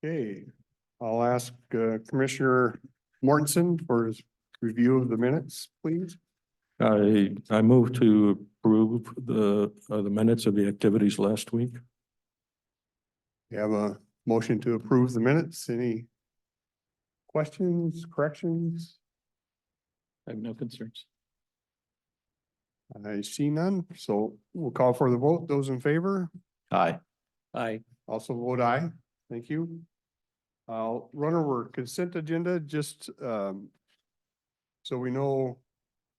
Okay, I'll ask Commissioner Mortensen for his review of the minutes, please. I move to approve the minutes of the activities last week. We have a motion to approve the minutes. Any questions, corrections? I have no concerns. I see none, so we'll call for the vote. Those in favor? Aye. Aye. Also vote aye. Thank you. I'll run over consent agenda just so we know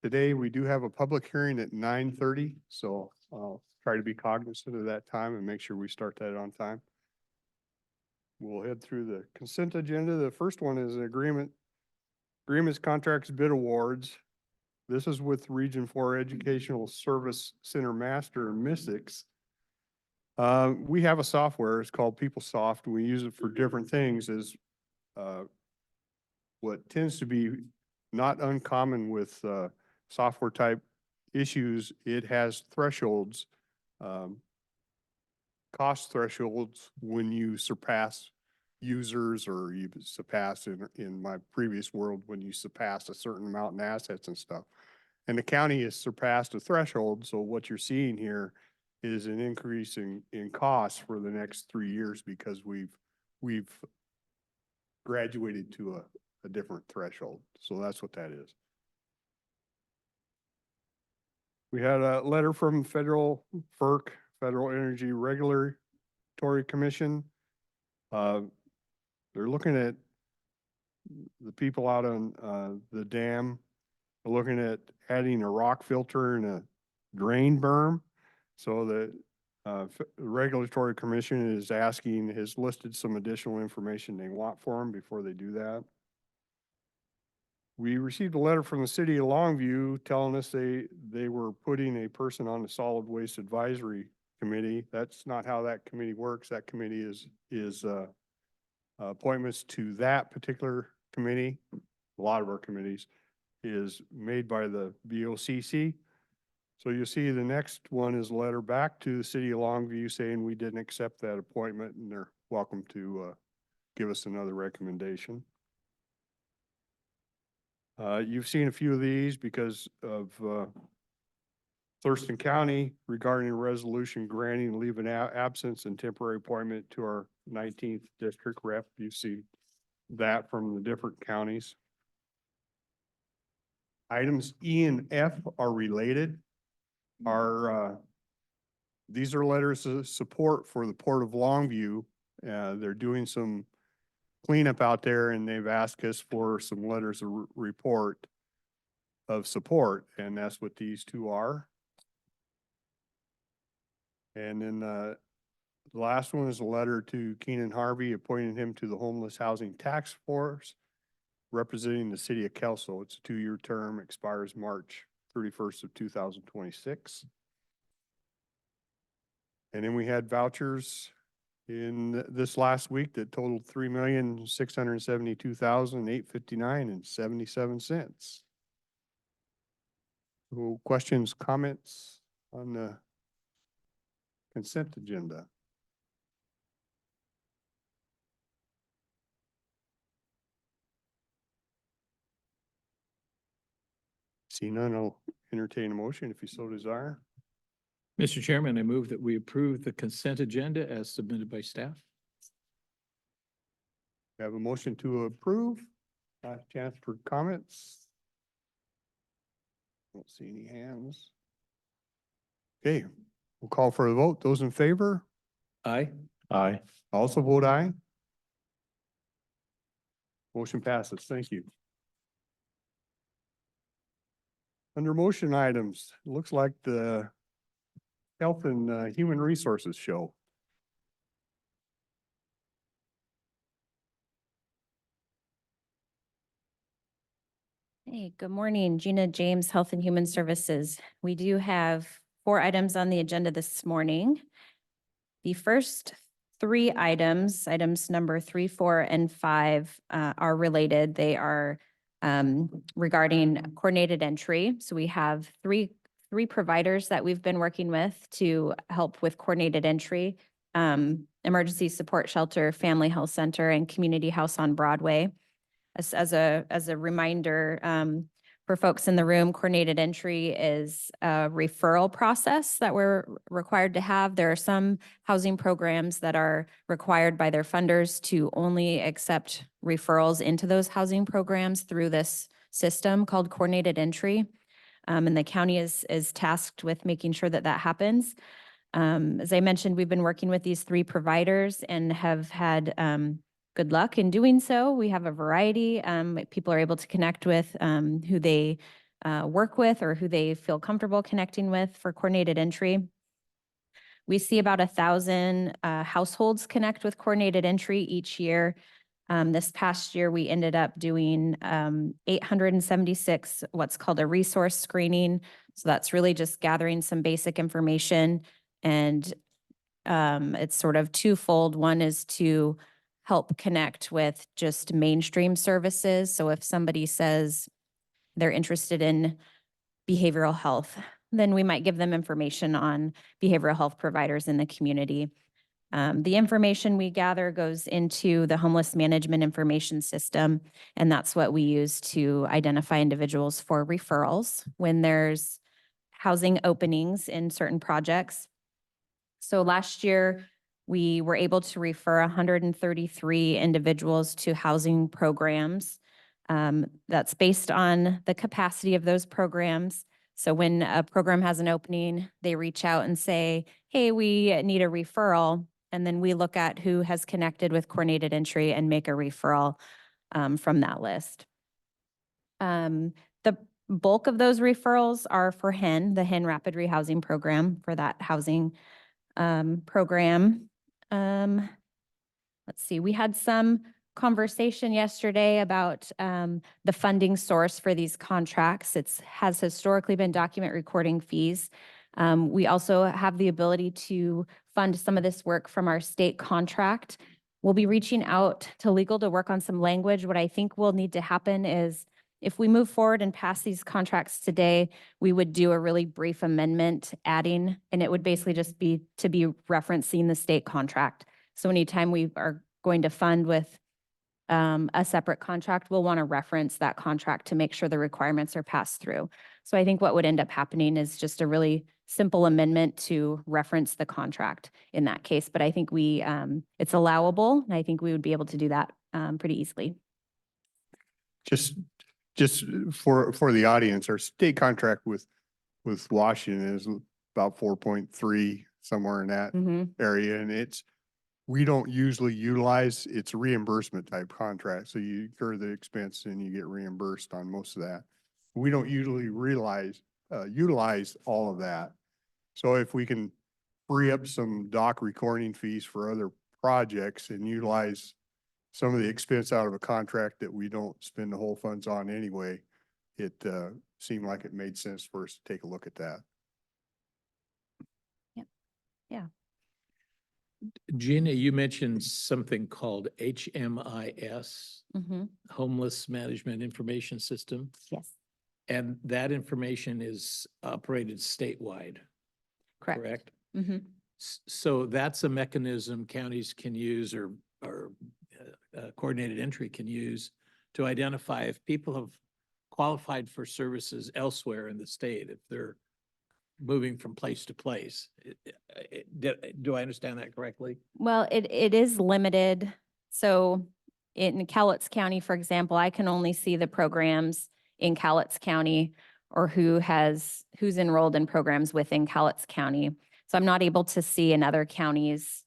today we do have a public hearing at 9:30, so I'll try to be cognizant of that time and make sure we start that on time. We'll head through the consent agenda. The first one is an agreements, contracts, bid awards. This is with Region 4 Educational Service Center Master and Mystics. We have a software, it's called PeopleSoft. We use it for different things as what tends to be not uncommon with software type issues. It has thresholds, cost thresholds when you surpass users, or you surpass in my previous world, when you surpass a certain amount in assets and stuff. And the county has surpassed a threshold. So what you're seeing here is an increase in costs for the next 3 years because we've graduated to a different threshold. So that's what that is. We had a letter from Federal FERC, Federal Energy Regulatory Commission. They're looking at the people out on the dam. They're looking at adding a rock filter and a drain berm. So the Regulatory Commission has listed some additional information they want for them before they do that. We received a letter from the city of Longview telling us they were putting a person on the Solid Waste Advisory Committee. That's not how that committee works. That committee is appointments to that particular committee. A lot of our committees is made by the VOCC. So you'll see the next one is a letter back to the city of Longview saying we didn't accept that appointment, and they're welcome to give us another recommendation. You've seen a few of these because of Thurston County regarding a resolution granting leave of absence and temporary appointment to our 19th district rep. You see that from the different counties. Items E and F are related. These are letters of support for the Port of Longview. They're doing some cleanup out there, and they've asked us for some letters of report of support, and that's what these two are. And then the last one is a letter to Keenan Harvey appointing him to the Homeless Housing Task Force, representing the city of Kelso. It's a 2-year term, expires March 31st of 2026. And then we had vouchers in this last week that totaled $3,672,859.77. So questions, comments on the consent agenda? See none, I'll entertain a motion if you so desire. Mr. Chairman, I move that we approve the consent agenda as submitted by staff. We have a motion to approve. Chance for comments. Don't see any hands. Okay, we'll call for a vote. Those in favor? Aye. Aye. Also vote aye. Motion passes. Thank you. Under motion items, it looks like the Health and Human Resources show. Hey, good morning. Gina James, Health and Human Services. We do have 4 items on the agenda this morning. The first 3 items, items number 3, 4, and 5 are related. They are regarding coordinated entry. So we have three providers that we've been working with to help with coordinated entry. And emergency support shelter, family health center, and community house on Broadway. As a reminder, for folks in the room, coordinated entry is a referral process that we're required to have. There are some housing programs that are required by their funders to only accept referrals into those housing programs through this system called coordinated entry. And the county is tasked with making sure that that happens. As I mentioned, we've been working with these 3 providers and have had good luck in doing so. We have a variety. People are able to connect with who they work with or who they feel comfortable connecting with for coordinated entry. We see about 1,000 households connect with coordinated entry each year. This past year, we ended up doing 876, what's called a resource screening. So that's really just gathering some basic information, and it's sort of twofold. One is to help connect with just mainstream services. So if somebody says they're interested in behavioral health, then we might give them information on behavioral health providers in the community. The information we gather goes into the homeless management information system, and that's what we use to identify individuals for referrals when there's housing openings in certain projects. So last year, we were able to refer 133 individuals to housing programs. That's based on the capacity of those programs. So when a program has an opening, they reach out and say, hey, we need a referral. And then we look at who has connected with coordinated entry and make a referral from that list. The bulk of those referrals are for HEN, the HEN Rapid Rehousing Program, for that housing program. Let's see, we had some conversation yesterday about the funding source for these contracts. It has historically been document recording fees. We also have the ability to fund some of this work from our state contract. We'll be reaching out to legal to work on some language. What I think will need to happen is if we move forward and pass these contracts today, we would do a really brief amendment adding, and it would basically just be to be referencing the state contract. So anytime we are going to fund with a separate contract, we'll want to reference that contract to make sure the requirements are passed through. So I think what would end up happening is just a really simple amendment to reference the contract in that case. But I think it's allowable, and I think we would be able to do that pretty easily. Just for the audience, our state contract with Washington is about 4.3, somewhere in that area. And we don't usually utilize, it's a reimbursement type contract. So you incur the expense and you get reimbursed on most of that. We don't usually utilize all of that. So if we can free up some doc recording fees for other projects and utilize some of the expense out of a contract that we don't spend the whole funds on anyway, it seemed like it made sense for us to take a look at that. Yeah. Gina, you mentioned something called HMIS, Homeless Management Information System, Yes, and that information is operated statewide, correct. correct? Mhm. So that's a mechanism counties can use or coordinated entry can use to identify if people have qualified for services elsewhere in the state, if they're moving from place to place. Do I understand that correctly? Well, it is limited. So in Cowlitz County, for example, I can only see the programs in Cowlitz County or who's enrolled in programs within Cowlitz County. So I'm not able to see in other counties'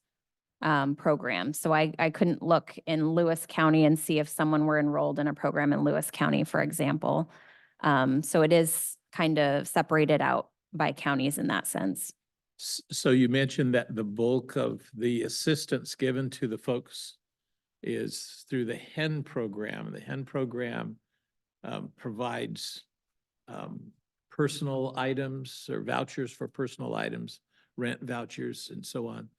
programs. So I couldn't look in Lewis County and see if someone were enrolled in a program in Lewis County, for example. So it is kind of separated out by counties in that sense. So you mentioned that the bulk of the assistance given to the folks is through the HEN program. The HEN program provides personal items or vouchers for personal items, rent vouchers and so on.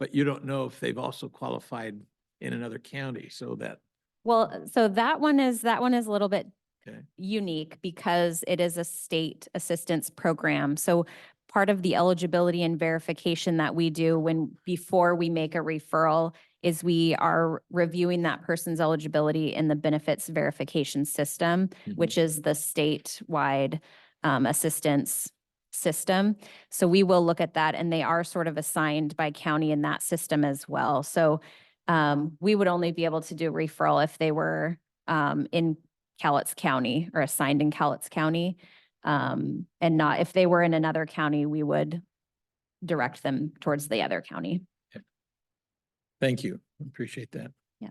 But you don't know if they've also qualified in another county, so that. Well, so that one is a little bit Okay. unique because it is a state assistance program. So part of the eligibility and verification that we do before we make a referral is we are reviewing that person's eligibility in the benefits verification system, which is the statewide assistance system. So we will look at that, and they are sort of assigned by county in that system as well. So we would only be able to do a referral if they were in Cowlitz County or assigned in Cowlitz County. And not if they were in another county, we would direct them towards the other county. Thank you. Appreciate that. Yeah.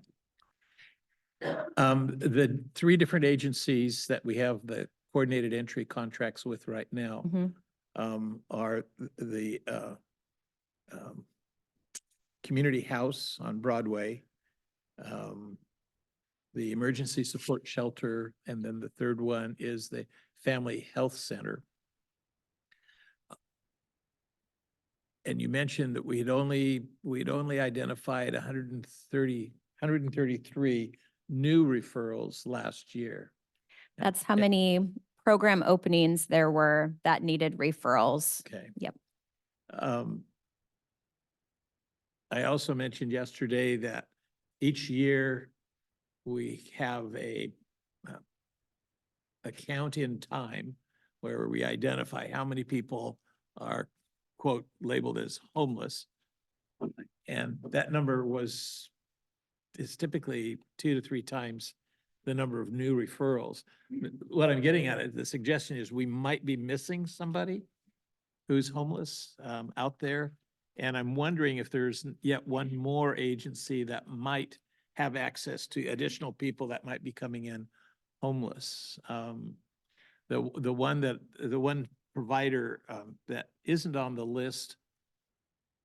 The three different agencies that we have the coordinated entry contracts with right now are the community house on Broadway, the emergency support shelter, and then the third one is the family health center. And you mentioned that we'd only identified 133 new referrals last year. That's how many program openings there were that needed referrals. Okay. Yep. I also mentioned yesterday that each year we have a count in time where we identify how many people are, quote, labeled as homeless. And that number is typically 2 to 3 times the number of new referrals. What I'm getting at is the suggestion is we might be missing somebody who's homeless out there. And I'm wondering if there's yet one more agency that might have access to additional people that might be coming in homeless. The one provider that isn't on the list,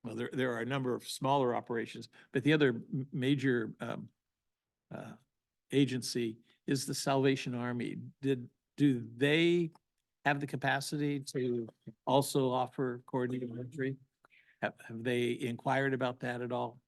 well, there are a number of smaller operations, but the other major agency is the Salvation Army. Do they have the capacity to also offer coordinated entry? Have they inquired about that at all?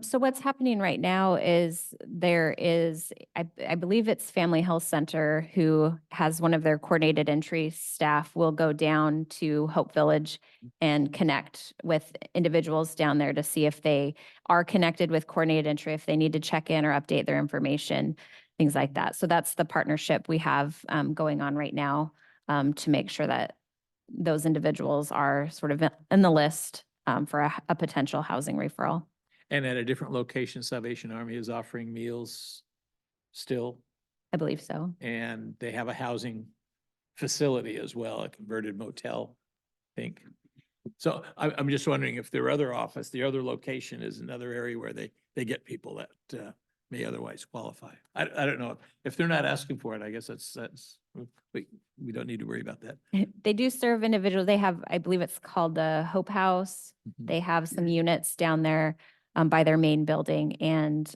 So what's happening right now is there is, I believe it's Family Health Center who has one of their coordinated entry staff will go down to Hope Village and connect with individuals down there to see if they are connected with coordinated entry, if they need to check in or update their information, things like that. So that's the partnership we have going on right now to make sure that those individuals are sort of in the list for a potential housing referral. And at a different location, Salvation Army is offering meals still, I believe so. and they have a housing facility as well, a converted motel, I think. So I'm just wondering if their other office, the other location is another area where they get people that may otherwise qualify. I don't know. If they're not asking for it, I guess that's, we don't need to worry about that. They do serve individuals. They have, I believe it's called the Hope House. They have some units down there by their main building. And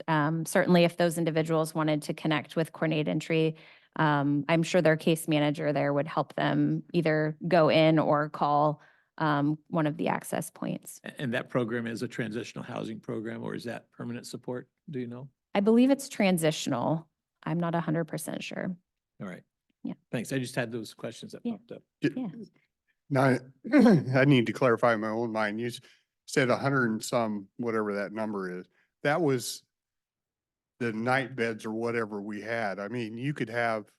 certainly if those individuals wanted to connect with coordinated entry, I'm sure their case manager there would help them either go in or call one of the access points. And that program is a transitional housing program, or is that permanent support? Do you know? I believe it's transitional. I'm not 100% sure. All right. Yeah. Thanks. I just had those questions that Yeah. popped up. Yeah. Now, I need to clarify in my own mind. You said 100 and some, whatever that number is. That was the night beds or whatever we had. I mean, you could have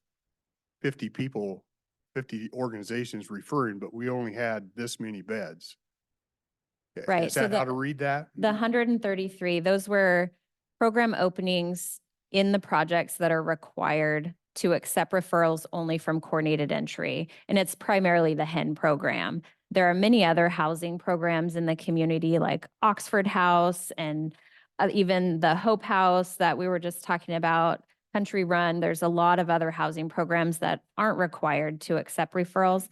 50 people, 50 organizations referring, but we only had this many beds. Right, Is so that how the- to read that? The 133, those were program openings in the projects that are required to accept referrals only from coordinated entry. And it's primarily the HEN program. There are many other housing programs in the community like Oxford House and even the Hope House that we were just talking about, Country Run. There's a lot of other housing programs that aren't required to accept referrals.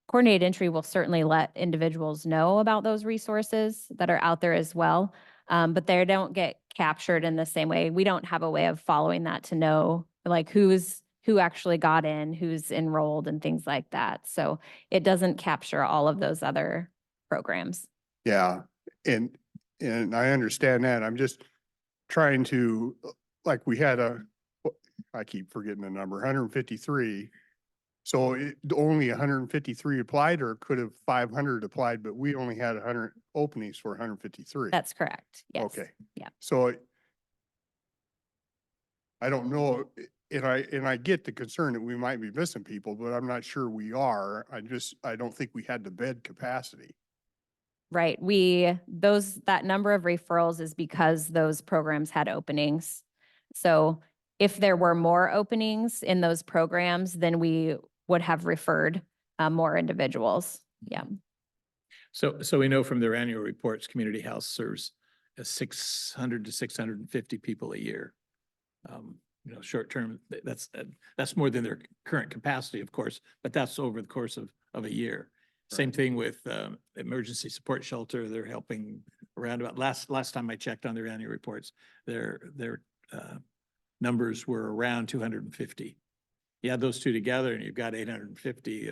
Coordinated entry will certainly let individuals know about those resources that are out there as well, but they don't get captured in the same way. We don't have a way of following that to know like who actually got in, who's enrolled and things like that. So it doesn't capture all of those other programs. Yeah, and I understand that. I'm just trying to, like, we had I keep forgetting the number, 153. So only 153 applied, or could have 500 applied, but we only had 100 openings for 153? That's correct. Yes. Okay. Yeah. So I don't know, and I get the concern that we might be missing people, but I'm not sure we are. I don't think we had the bed capacity. Right. That number of referrals is because those programs had openings. So if there were more openings in those programs, then we would have referred more individuals. Yeah. So we know from their annual reports, Community House serves 600 to 650 people a year. Short term, that's more than their current capacity, of course, but that's over the course of a year. Same thing with emergency support shelter. They're helping around about last time I checked on their annual reports, their numbers were around 250. You add those two together and you've got 850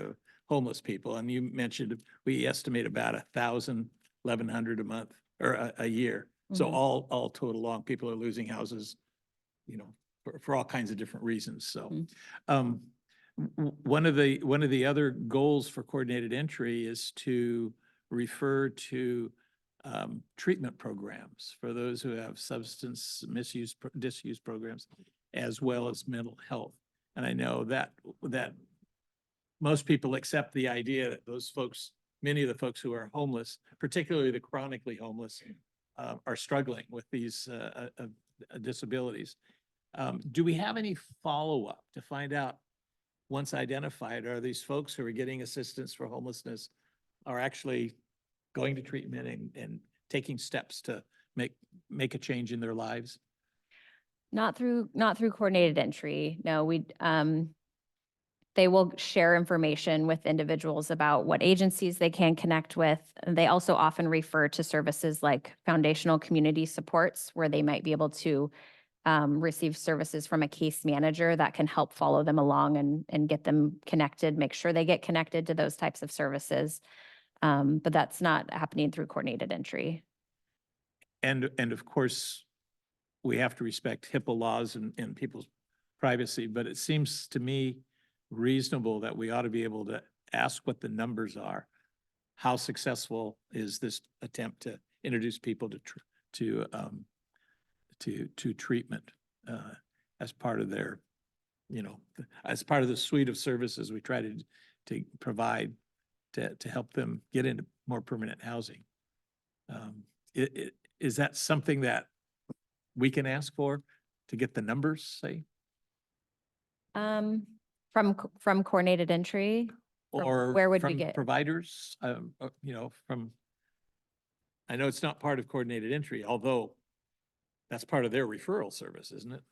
homeless people. And you mentioned we estimate about 1,000, 1,100 a month or a year. So Mhm. all total long, people are losing houses, for all kinds of different reasons. So, Mhm. one of the other goals for coordinated entry is to refer to treatment programs for those who have substance misuse, disuse programs, as well as mental health. And I know that most people accept the idea that those folks, many of the folks who are homeless, particularly the chronically homeless, are struggling with these disabilities. Do we have any follow-up to find out, once identified, are these folks who are getting assistance for homelessness are actually going to treatment and taking steps to make a change in their lives? Not through coordinated entry. No, they will share information with individuals about what agencies they can connect with. And they also often refer to services like foundational community supports, where they might be able to receive services from a case manager that can help follow them along and get them connected, make sure they get connected to those types of services. But that's not happening through coordinated entry. And of course, we have to respect HIPAA laws and people's privacy, but it seems to me reasonable that we ought to be able to ask what the numbers are. How successful is this attempt to introduce people to treatment as part of their, as part of the suite of services we try to provide to help them get into more permanent housing. Is that something that we can ask for to get the numbers, say? From coordinated entry, Or where would we from get? providers, I know it's not part of coordinated entry, although that's part of their referral service, isn't it?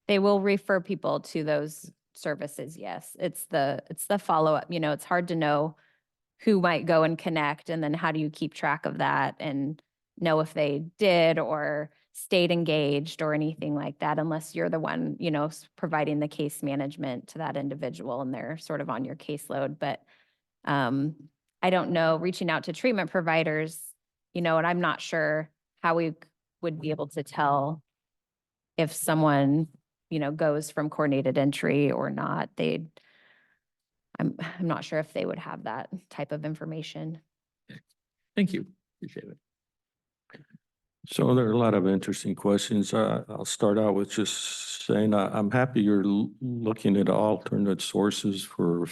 They will refer people to those services. Yes. It's the follow-up. It's hard to know who might go and connect, and then how do you keep track of that and know if they did or stayed engaged or anything like that, unless you're the one, providing the case management to that individual and they're sort of on your caseload. But I don't know, reaching out to treatment providers, and I'm not sure how we would be able to tell if someone, goes from coordinated entry or not. I'm not sure if they would have that type of information. Thank you. Appreciate it. So there are a lot of interesting questions. I'll start out with just saying I'm happy you're looking at alternate sources for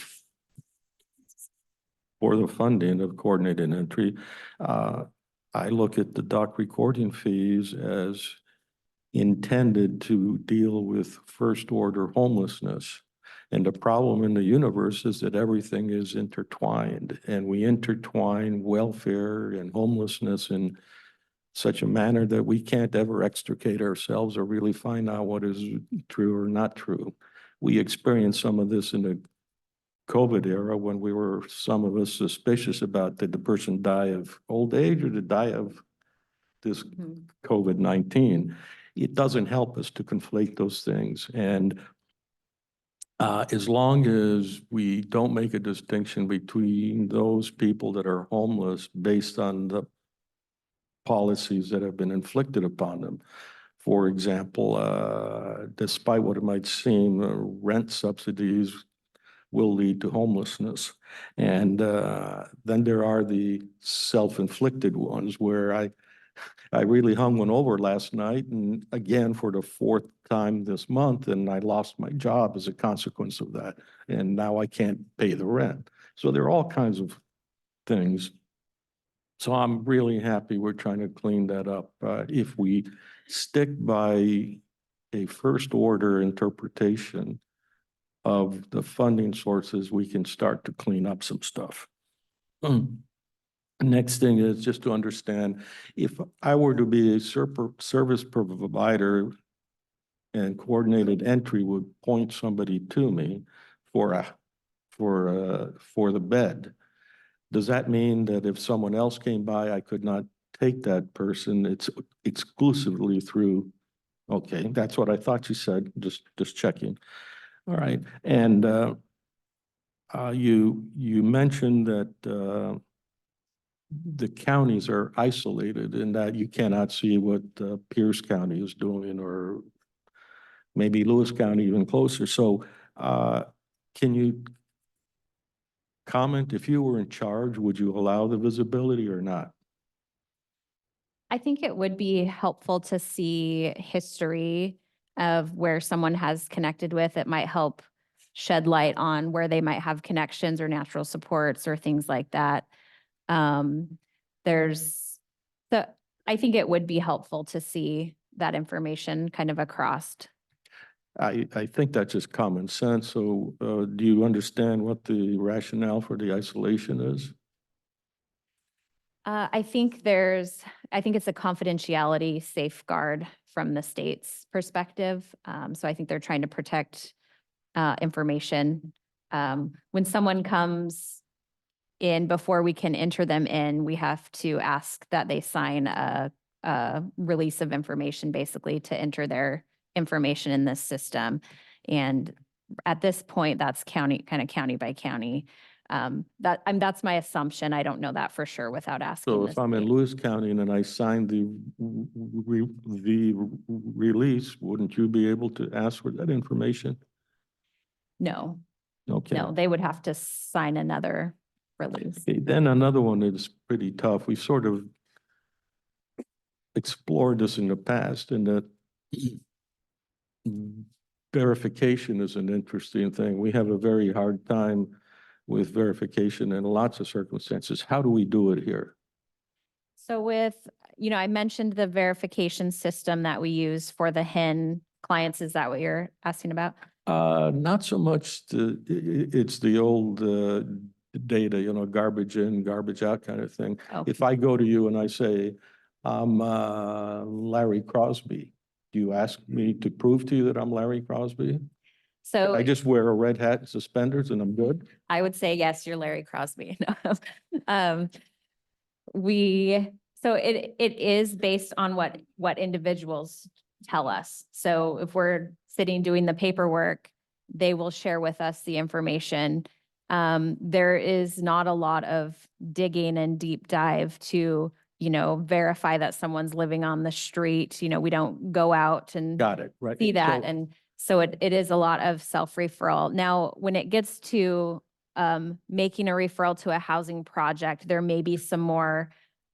the funding of coordinated entry. I look at the doc recording fees as intended to deal with first order homelessness. And the problem in the universe is that everything is intertwined, and we intertwine welfare and homelessness in such a manner that we can't ever extricate ourselves or really find out what is true or not true. We experienced some of this in the COVID era when some of us suspicious about, did the person die of old age or did die of this COVID-19? It doesn't help us to conflate those things. And as long as we don't make a distinction between those people that are homeless based on the policies that have been inflicted upon them. For example, despite what it might seem, rent subsidies will lead to homelessness. And then there are the self-inflicted ones where I really hung one over last night and again for the fourth time this month, and I lost my job as a consequence of that. And now I can't pay the rent. So there are all kinds of things. So I'm really happy we're trying to clean that up. If we stick by a first order interpretation of the funding sources, we can start to clean up some stuff. Next thing is just to understand, if I were to be a service provider and coordinated entry would point somebody to me for the bed, does that mean that if someone else came by, I could not take that person? It's exclusively through, okay, that's what I thought you said, just checking. All right, and you mentioned that the counties are isolated in that you cannot see what Pierce County is doing, or maybe Lewis County even closer. So can you comment, if you were in charge, would you allow the visibility or not? I think it would be helpful to see history of where someone has connected with. It might help shed light on where they might have connections or natural supports or things like that. I think it would be helpful to see that information kind of across. I think that's just common sense. So do you understand what the rationale for the isolation is? I think it's a confidentiality safeguard from the state's perspective. So I think they're trying to protect information. When someone comes in, before we can enter them in, we have to ask that they sign a release of information, basically, to enter their information in this system. And at this point, that's county by county. That's my assumption. I don't know that for sure without asking. So the if I'm in state. Lewis County and I signed the release, wouldn't you be able to ask for that information? No, Okay. no, they would have to sign another release. Okay, then another one is pretty tough. We sort of explored this in the past, and that verification is an interesting thing. We have a very hard time with verification in lots of circumstances. How do we do it here? So I mentioned the verification system that we use for the HIN clients. Is that what you're asking about? Not so much it's the old data, garbage in, garbage out kind of thing. Oh. If I go to you and I say, I'm Larry Crosby, do you ask me to prove to you that I'm Larry Crosby? So I just wear a red hat and suspenders and I'm good? I would say, yes, you're Larry Crosby. No. So it is based on what individuals tell us. So if we're sitting doing the paperwork, they will share with us the information. There is not a lot of digging and deep dive to, verify that someone's living on the street. We don't go out and Got it, right. see that. So- And so it is a lot of self-referral. Now, when it gets to making a referral to a housing project, there may be some more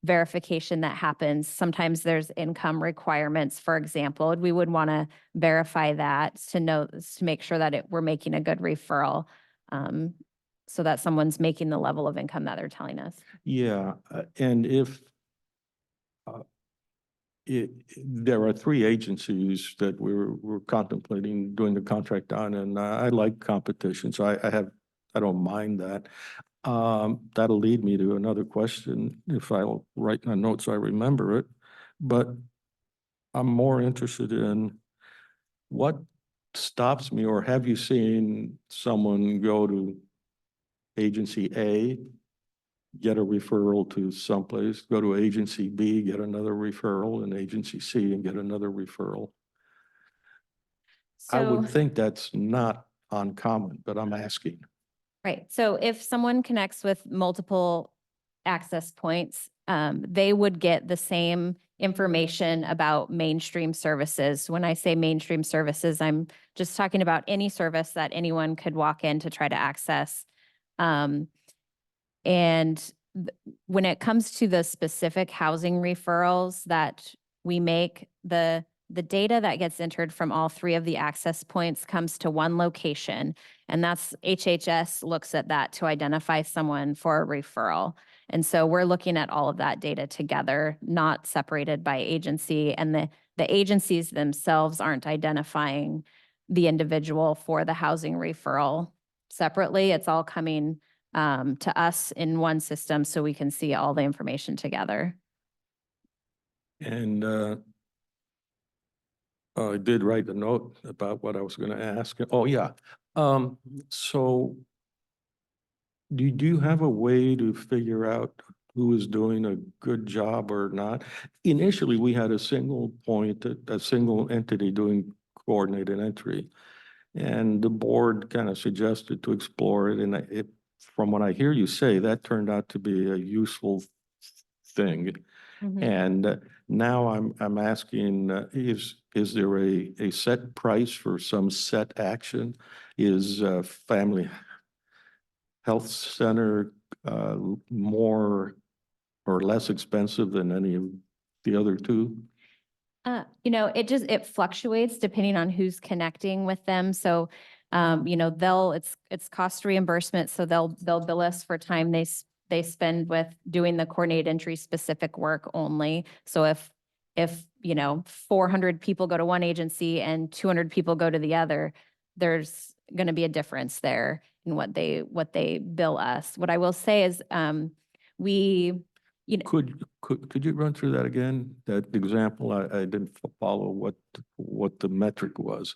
verification that happens. Sometimes there's income requirements, for example. We would want to verify that to make sure that we're making a good referral, so that someone's making the level of income that they're telling us. Yeah, and if there are 3 agencies that we're contemplating doing the contract on, and I like competition, so I don't mind that. That'll lead me to another question if I'll write my notes, I remember it. But I'm more interested in what stops me, or have you seen someone go to agency A, get a referral to someplace, go to agency B, get another referral, and agency C and get another referral? I So, would think that's not uncommon, but I'm asking. right. So if someone connects with multiple access points, they would get the same information about mainstream services. When I say mainstream services, I'm just talking about any service that anyone could walk in to try to access. And when it comes to the specific housing referrals that we make, the data that gets entered from all three of the access points comes to one location. And that's HHS looks at that to identify someone for a referral. And so we're looking at all of that data together, not separated by agency. And the agencies themselves aren't identifying the individual for the housing referral separately. It's all coming to us in one system so we can see all the information together. And I did write a note about what I was going to ask. Oh, yeah. So do you have a way to figure out who is doing a good job or not? Initially, we had a single point, a single entity doing coordinated entry. And the board kind of suggested to explore it. And it, from what I hear you say, that turned out to be a useful thing. And now I'm asking, is there a set price for some set action? Is family health center more or less expensive than any of the other two? It fluctuates depending on who's connecting with them. So, it's cost reimbursement. So they'll bill us for time they spend with doing the coordinated entry specific work only. So if 400 people go to one agency and 200 people go to the other, there's going to be a difference there in what they bill us. What I will say is, Could you run through that again? That example, I didn't follow what the metric was.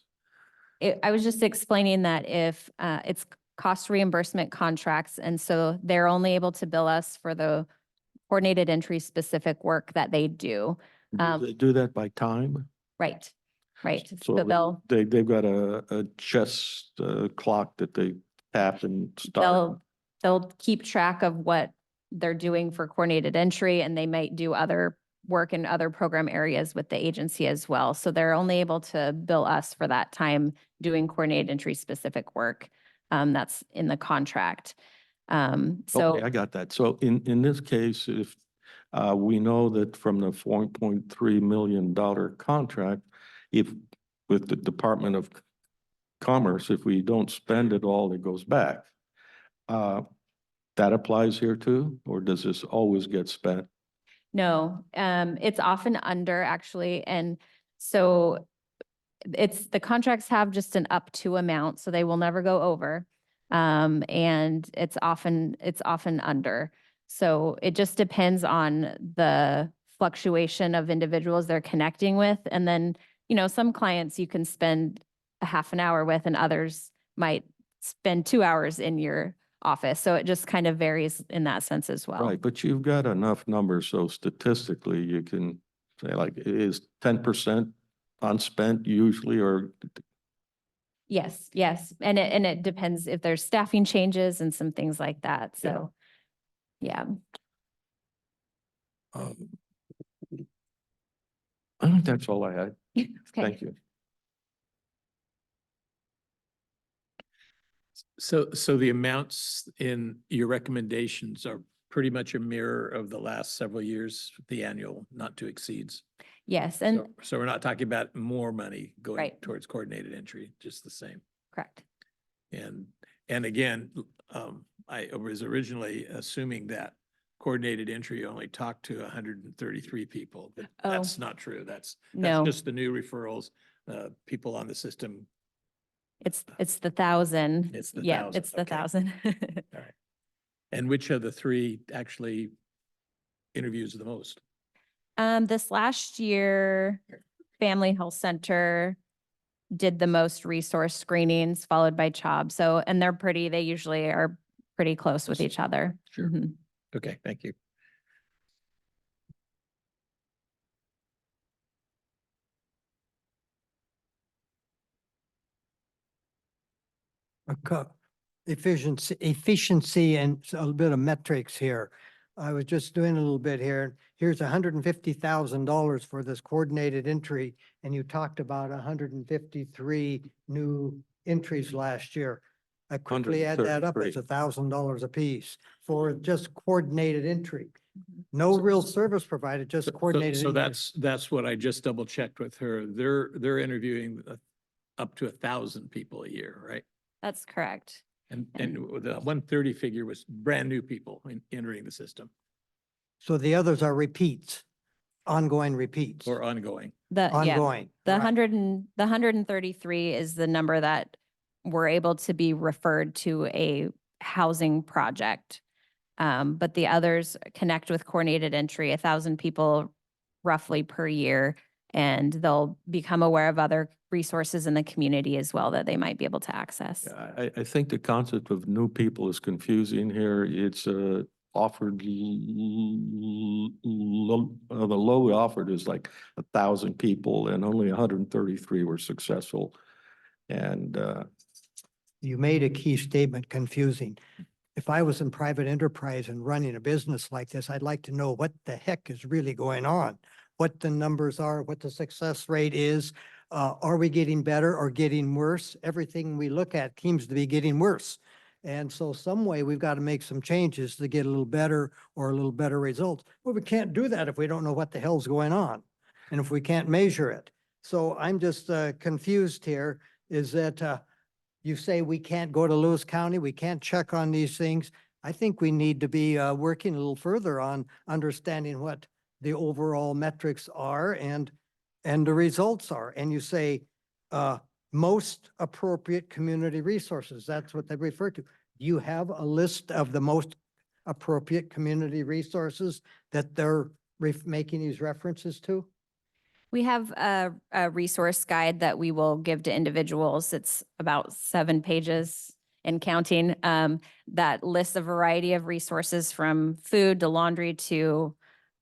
I was just explaining that if it's cost reimbursement contracts, and so they're only able to bill us for the coordinated entry specific work that they do. Do they do that by time? Right. So they've got a chess clock that they tap and start. They'll keep track of what they're doing for coordinated entry, and they might do other work in other program areas with the agency as well. So they're only able to bill us for that time doing coordinated entry specific work. That's in the contract. Okay, I got that. So in this case, if we know that from the $4.3 million contract, if with the Department of Commerce, if we don't spend it all, it goes back. That applies here too, or does this always get spent? No, it's often under actually. And so the contracts have just an up to amount, so they will never go over. And it's often under. So it just depends on the fluctuation of individuals they're connecting with. And then, some clients you can spend a half an hour with, and others might spend 2 hours in your office. So it just kind of varies in that sense as well. Right, but you've got enough numbers, so statistically you can say like, is 10% unspent usually, or? Yes. And it depends if there's staffing changes and some things like that. So, yeah. I think that's all I had. Okay. Thank you. So the amounts in your recommendations are pretty much a mirror of the last several years, the annual not to exceeds. Yes. And So we're not talking about more money going Right. towards coordinated entry, just the same. correct. And again, I was originally assuming that coordinated entry only talked to 133 people, but Oh. that's not true. That's No. just the new referrals, people on the system. It's the 1,000. It's the Yeah, 1,000, it's the okay. 1,000. All right. And which of the three actually interviews the most? This last year, Family Health Center did the most resource screenings, followed by CHOB. So, and they usually are pretty close with each other. Sure. Mhm. Okay, thank you. Efficiency and a little bit of metrics here. I was just doing a little bit here. Here's $150,000 for this coordinated entry, and you talked about 153 new entries last year. I quickly add that up, it's 133. $1,000 apiece for just coordinated entry. No real service provided, just coordinated. So entry. that's what I just double checked with her. They're interviewing up to 1,000 people a year, right? That's correct. And the 130 figure was brand new people entering the system So the others are repeats, ongoing repeats, or ongoing. The, yeah, ongoing. the right. 133 is the number that were able to be referred to a housing project. But the others connect with coordinated entry, 1,000 people roughly per year. And they'll become aware of other resources in the community as well that they might be able to access. I think the concept of new people is confusing here. It's offered, the low offered is like 1,000 people and only 133 were successful. And You made a key statement confusing. If I was in private enterprise and running a business like this, I'd like to know what the heck is really going on, what the numbers are, what the success rate is. Are we getting better or getting worse? Everything we look at seems to be getting worse. And so some way we've got to make some changes to get a little better or a little better results. Well, we can't do that if we don't know what the hell's going on and if we can't measure it. So I'm just confused here is that you say we can't go to Lewis County, we can't check on these things. I think we need to be working a little further on understanding what the overall metrics are and the results are. And you say most appropriate community resources. That's what they refer to. Do you have a list of the most appropriate community resources that they're making these references to? We have a resource guide that we will give to individuals. It's about 7 pages and counting, that lists a variety of resources from food to laundry to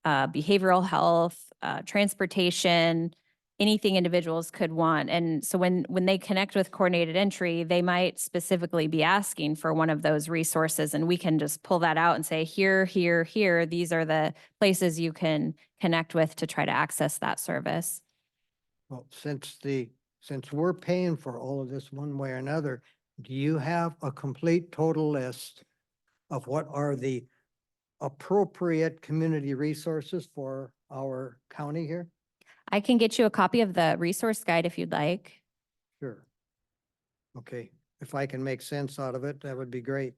behavioral health, transportation, anything individuals could want. And so when they connect with coordinated entry, they might specifically be asking for one of those resources, and we can just pull that out and say, here, here, here, these are the places you can connect with to try to access that service. Well, since we're paying for all of this one way or another, do you have a complete total list of what are the appropriate community resources for our county here? I can get you a copy of the resource guide if you'd like. Sure. Okay, if I can make sense out of it, that would be great.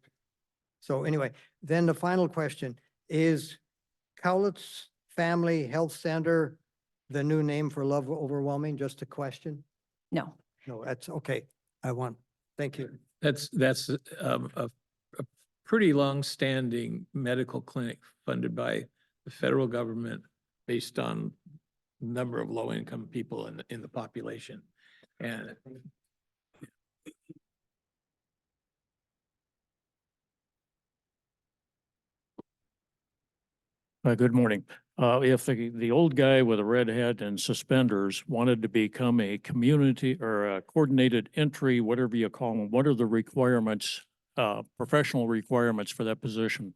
So anyway, then the final question is Cowlitz Family Health Center the new name for Love Overwhelming? Just a question? No. No, that's okay. Thank you. That's a pretty long-standing medical clinic funded by the federal government based on number of low-income people in the population. And Good morning. If the old guy with a red hat and suspenders wanted to become a community or a coordinated entry, whatever you call them, what are the requirements, professional requirements for that position?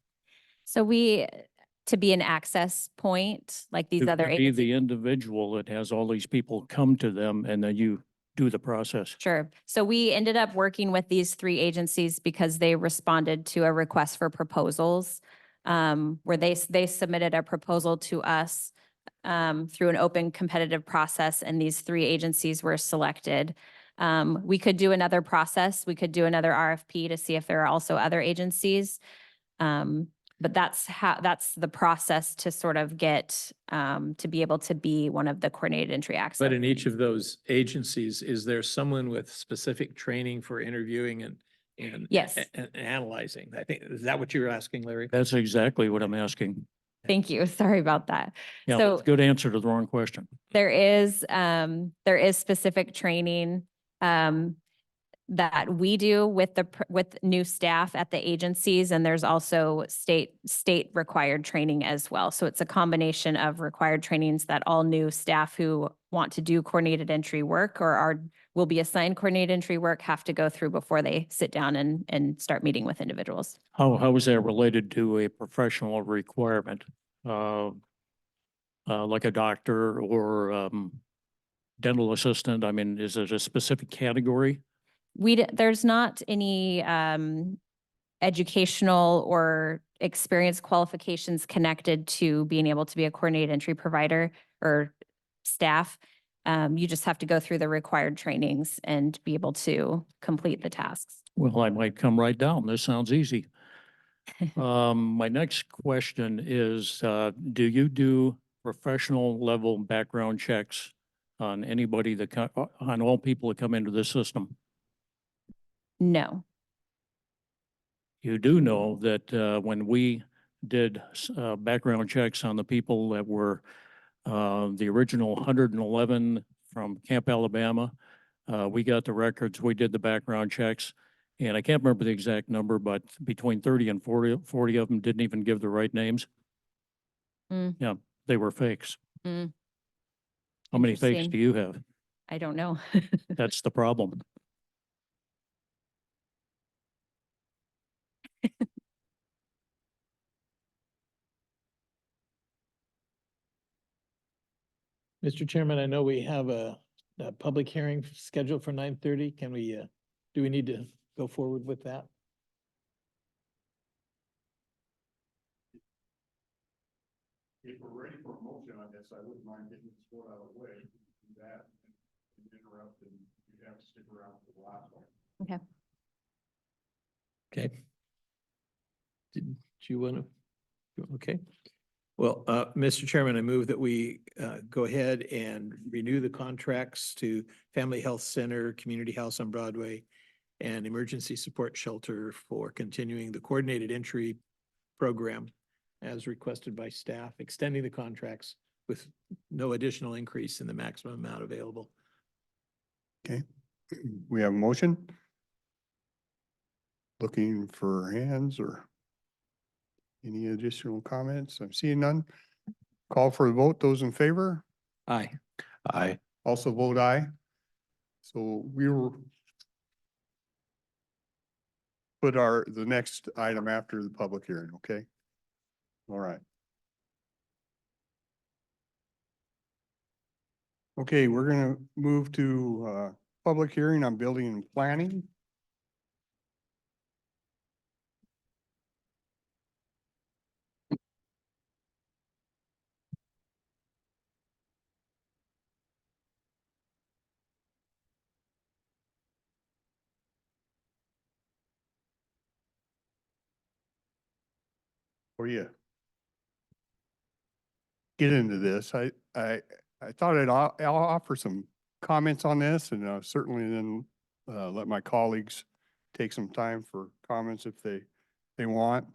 So to be an access point, like these To other be agencies. the individual that has all these people come to them and then you do the process. Sure. So we ended up working with these 3 agencies because they responded to a request for proposals, where they submitted a proposal to us through an open competitive process, and these 3 agencies were selected. We could do another process. We could do another RFP to see if there are also other agencies. But that's the process to sort of get to be able to be one of the coordinated entry access. but in each of those agencies, is there someone with specific training for interviewing and Yes. and analyzing? I think, is that what you were asking, Larry? That's exactly what I'm asking. Thank you. Sorry about that. Yeah, So good answer to the wrong question. there is specific training. that we do with with new staff at the agencies, and there's also state required training as well. So it's a combination of required trainings that all new staff who want to do coordinated entry work or will be assigned coordinated entry work have to go through before they sit down and start meeting with individuals. How is that related to a professional requirement? Like a doctor or, dental assistant? I mean, is it a specific category? There's not any educational or experience qualifications connected to being able to be a coordinated entry provider or staff. You just have to go through the required trainings and be able to complete the tasks. Well, I might come right down. This sounds easy. My next question is, do you do professional level background checks on anybody on all people that come into the system? No. You do know that when we did background checks on the people that were the original 111 from Camp Alabama, we got the records, we did the background checks, and I can't remember the exact number, but between 30 and 40 of them didn't even give the right names. Mm. Yeah, they were fakes. Mm. How many fakes Interesting. do you have? I don't know. That's the problem. Mr. Chairman, I know we have a public hearing scheduled for 9:30. Can we, do we need to go forward with that? If we're ready for a motion on this, I wouldn't mind getting this vote out of the way, do that and interrupt, and you have to stick around for the last one. Okay. Okay. Did you want to? Okay. Well, Mr. Chairman, I move that we go ahead and renew the contracts to Family Health Center, Community House on Broadway, and Emergency Support Shelter for continuing the coordinated entry program as requested by staff, extending the contracts with no additional increase in the maximum amount available. Okay, we have a motion. Looking for hands or any additional comments? I'm seeing none. Call for the vote. Those in favor? Aye. Aye. Also vote aye. So we will put the next item after the public hearing, okay? All right. Okay, we're gonna move to public hearing on building and planning. For you. Get into this. I thought I'll offer some comments on this and certainly then let my colleagues take some time for comments if they want.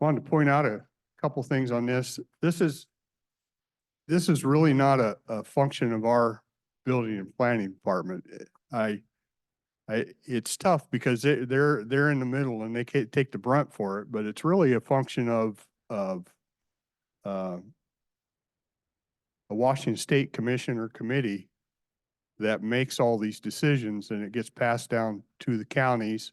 Wanted to point out a couple things on this. This is really not a function of our building and planning department. It's tough because they're in the middle and they can't take the brunt for it, but it's really a function of a Washington State Commission or committee that makes all these decisions and it gets passed down to the counties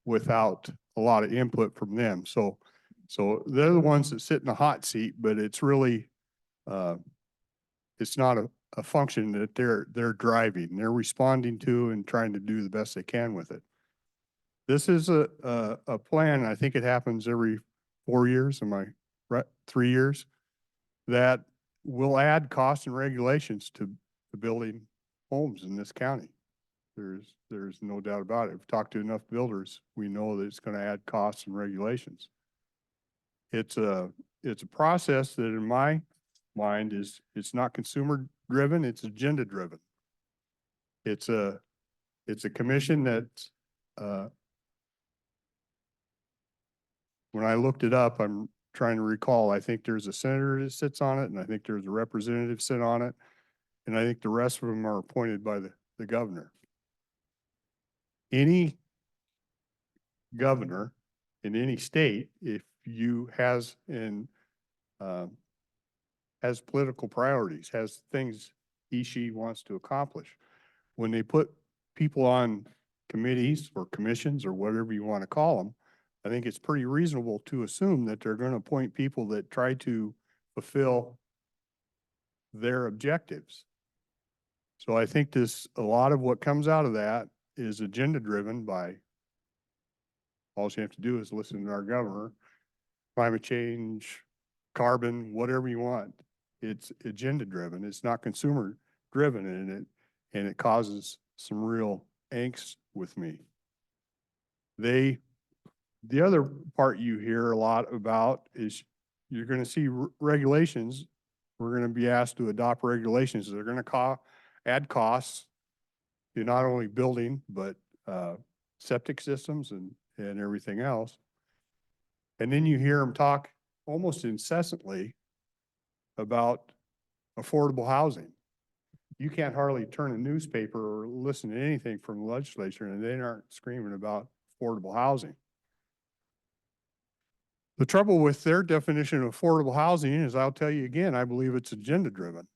without a lot of input from them. So they're the ones that sit in the hot seat, but it's really it's not a function that they're driving. They're responding to and trying to do the best they can with it. This is a plan. I think it happens every 4 years. Am I right? 3 years that will add costs and regulations to building homes in this county. There's no doubt about it. We've talked to enough builders. We know that it's going to add costs and regulations. It's a process that in my mind it's not consumer driven, it's agenda driven. It's a commission that when I looked it up, I'm trying to recall, I think there's a senator that sits on it and I think there's a representative sit on it. And I think the rest of them are appointed by the governor. any governor in any state, if you has political priorities, has things she wants to accomplish. When they put people on committees or commissions or whatever you want to call them, I think it's pretty reasonable to assume that they're going to appoint people that try to fulfill their objectives. So I think a lot of what comes out of that is agenda driven by, all you have to do is listen to our governor, climate change, carbon, whatever you want. It's agenda driven. It's not consumer driven and it causes some real angst with me. The other part you hear a lot about is you're going to see regulations. We're going to be asked to adopt regulations that are going to add costs to not only building, but septic systems and everything else. And then you hear them talk almost incessantly about affordable housing. You can't hardly turn a newspaper or listen to anything from the legislature and they aren't screaming about affordable housing. The trouble with their definition of affordable housing is, I'll tell you again, I believe it's agenda driven.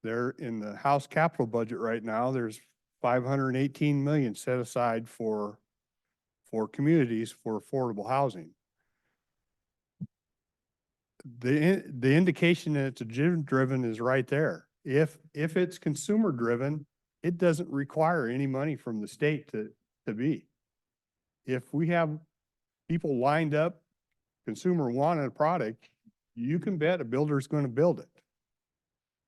They're in the House capital budget right now, there's 518 million set aside for communities for affordable housing. The indication that it's agenda driven is right there. If it's consumer driven, it doesn't require any money from the state to be. If we have people lined up, consumer wanted a product, you can bet a builder's going to build it.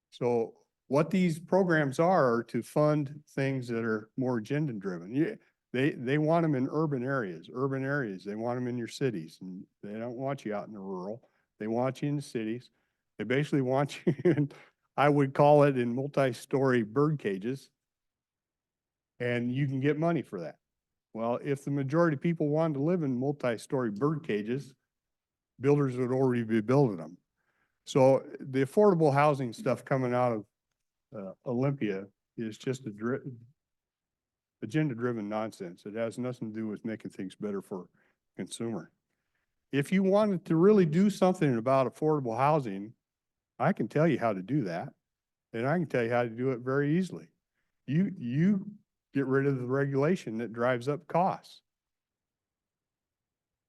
So what these programs are to fund things that are more agenda driven. Yeah, they want them in urban areas. They want them in your cities, and they don't want you out in the rural. They want you in the cities. They basically want you in, I would call it, in multi-story bird cages, and you can get money for that. Well, if the majority of people wanted to live in multi-story bird cages, builders would already be building them. So the affordable housing stuff coming out of Olympia is just agenda-driven nonsense. It has nothing to do with making things better for consumer. If you wanted to really do something about affordable housing, I can tell you how to do that. And I can tell you how to do it very easily. You get rid of the regulation that drives up costs.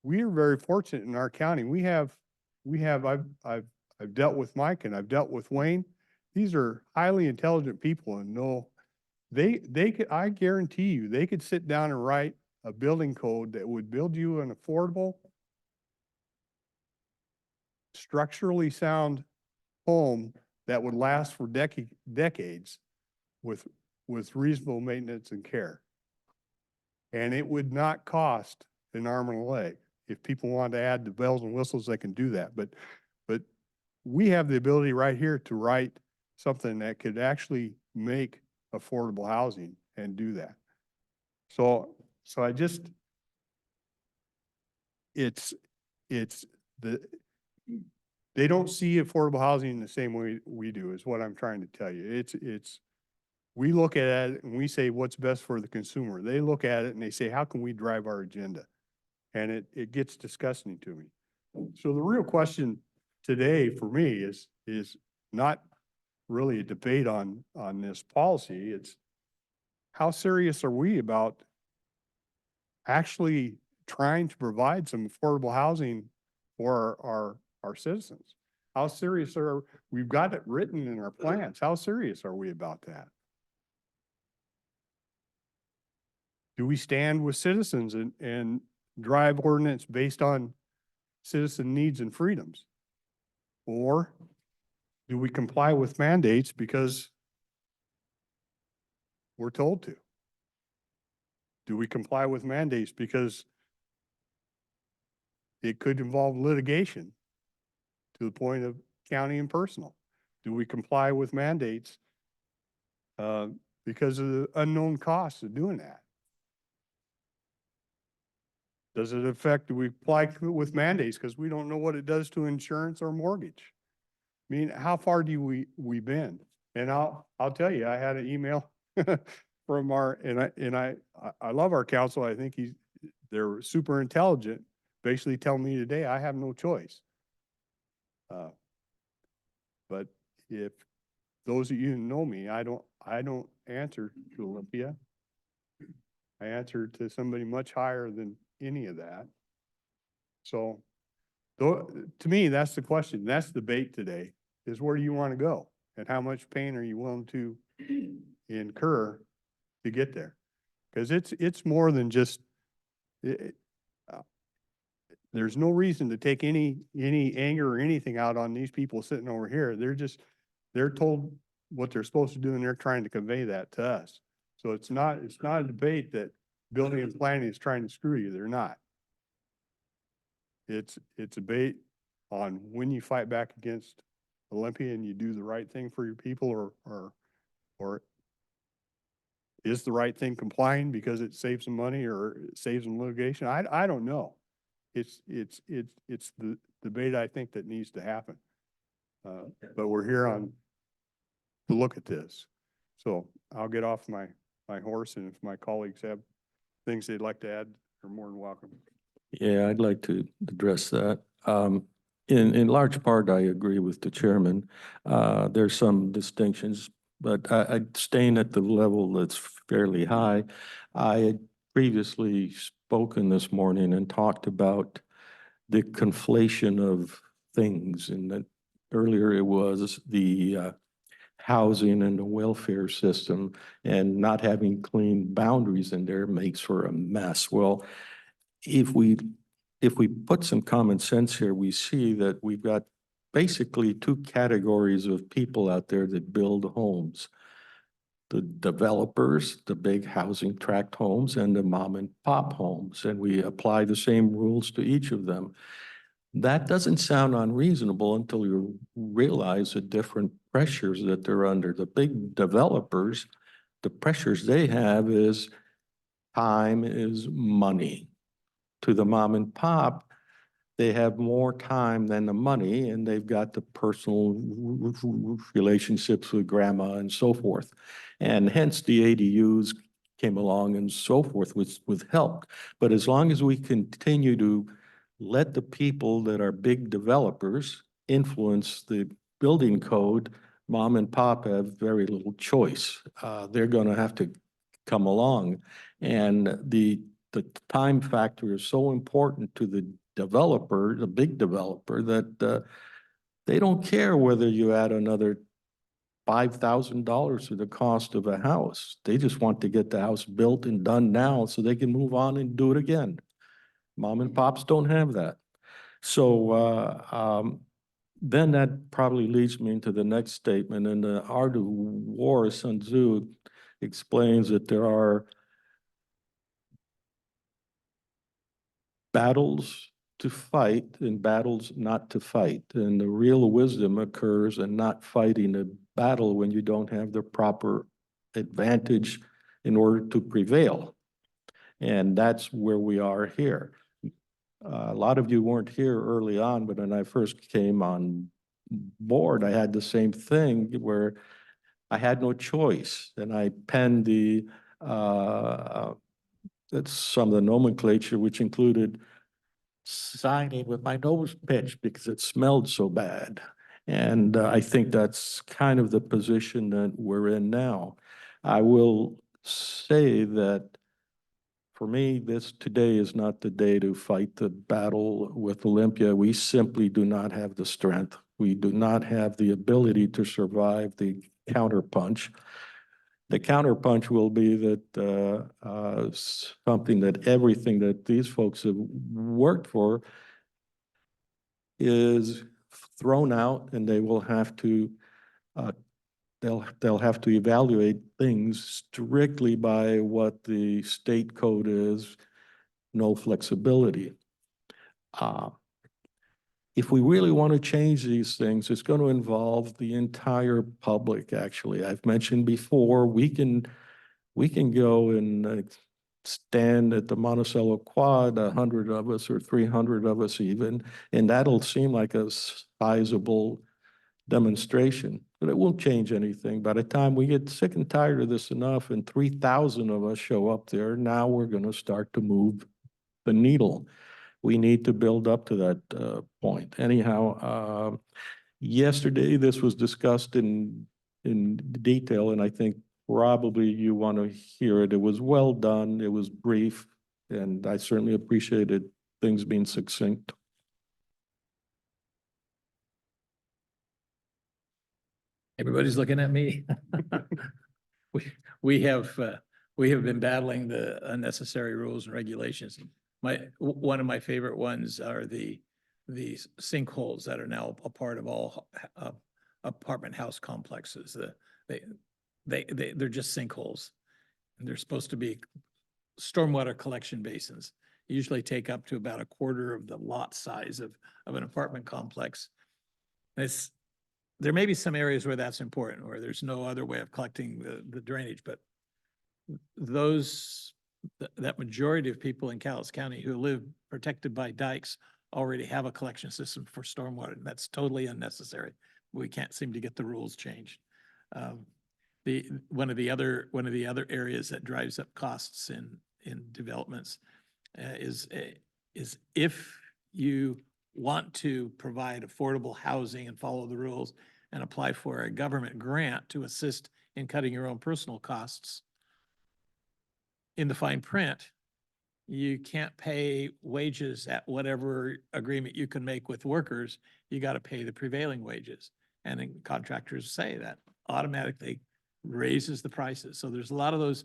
We are very fortunate in our county. I've dealt with Mike and I've dealt with Wayne. These are highly intelligent people and know I guarantee you, they could sit down and write a building code that would build you an affordable, structurally sound home that would last for decades with reasonable maintenance and care. And it would not cost an arm and a leg. If people want to add the bells and whistles, they can do that. But we have the ability right here to write something that could actually make affordable housing and do that. So I just, they don't see affordable housing in the same way we do, is what I'm trying to tell you. We look at it and we say, what's best for the consumer? They look at it and they say, how can we drive our agenda? And it gets disgusting to me. So the real question today for me is not really a debate on this policy. It's how serious are we about actually trying to provide some affordable housing for our citizens? How serious we've got it written in our plans. How serious are we about that? Do we stand with citizens and drive ordinance based on citizen needs and freedoms? Or do we comply with mandates because we're told to? Do we comply with mandates because it could involve litigation to the point of county and personal? Do we comply with mandates because of the unknown costs of doing that? Does it affect, do we apply with mandates because we don't know what it does to insurance or mortgage? I mean, how far do we bend? And I'll tell you, I had an email from our, I love our council. I think they're super intelligent. Basically tell me today, I have no choice. But if those of you who know me, I don't answer to Olympia. I answer to somebody much higher than any of that. So, to me, that's the question. That's the debate today, is where do you want to go? And how much pain are you willing to incur to get there? Because it's more than just, there's no reason to take any anger or anything out on these people sitting over here. They're told what they're supposed to do and they're trying to convey that to us. So it's not a debate that building and planning is trying to screw you. They're not. It's a debate on when you fight back against Olympia and you do the right thing for your people, or is the right thing complying because it saves them money or it saves them litigation? I don't know. It's the debate I think that needs to happen. But we're here to look at this. So I'll get off my horse, and if my colleagues have things they'd like to add, they're more than welcome. Yeah, I'd like to address that. In large part, I agree with the chairman. There's some distinctions, but staying at the level that's fairly high. I had previously spoken this morning and talked about the conflation of things, and that earlier it was the housing and the welfare system, and not having clean boundaries in there makes for a mess. Well, if we put some common sense here, we see that we've got basically two categories of people out there that build homes. The developers, the big housing tract homes, and the mom and pop homes, and we apply the same rules to each of them. That doesn't sound unreasonable until you realize the different pressures that they're under. The big developers, the pressures they have is time is money. To the mom and pop, they have more time than the money, and they've got the personal relationships with grandma and so forth. And hence the ADUs came along and so forth with help. But as long as we continue to let the people that are big developers influence the building code, mom and pop have very little choice. They're going to have to come along. And the time factor is so important to the developer, the big developer, that they don't care whether you add another $5,000 to the cost of a house. They just want to get the house built and done now so they can move on and do it again. Mom and pops don't have that. So then that probably leads me into the next statement. In the Art of War, Sun Tzu explains that there are battles to fight and battles not to fight. And the real wisdom occurs in not fighting a battle when you don't have the proper advantage in order to prevail. And that's where we are here. A lot of you weren't here early on, but when I first came on board, I had the same thing where I had no choice. And I penned that's some of the nomenclature, which included signing with my nose pinched because it smelled so bad. And I think that's kind of the position that we're in now. I will say that for me, today is not the day to fight the battle with Olympia. We simply do not have the strength. We do not have the ability to survive the counterpunch. The counterpunch will be that something that everything that these folks have worked for is thrown out, and they will have to they'll have to evaluate things strictly by what the state code is, no flexibility. If we really want to change these things, it's going to involve the entire public, actually. I've mentioned before, we can go and stand at the Monticello Quad, 100 of us or 300 of us even, and that'll seem like a sizable demonstration. but it won't change anything. By the time we get sick and tired of this enough and 3,000 of us show up there, now we're going to start to move the needle. We need to build up to that point. Anyhow, yesterday this was discussed in detail, and I think probably you want to hear it. It was well done. It was brief, and I certainly appreciated things being succinct. Everybody's looking at me. We have been battling the unnecessary rules and regulations. One of my favorite ones are the sinkholes that are now a part of all apartment house complexes. They're just sinkholes. And they're supposed to be stormwater collection basins. Usually take up to about a quarter of the lot size of an apartment complex. There may be some areas where that's important, where there's no other way of collecting the drainage, but that majority of people in Cowlitz County who live protected by dikes already have a collection system for stormwater, and that's totally unnecessary. We can't seem to get the rules changed. One of the other areas that drives up costs in developments is if you want to provide affordable housing and follow the rules and apply for a government grant to assist in cutting your own personal costs, in the fine print, you can't pay wages at whatever agreement you can make with workers. You got to pay the prevailing wages. And then contractors say that automatically raises the prices. So there's a lot of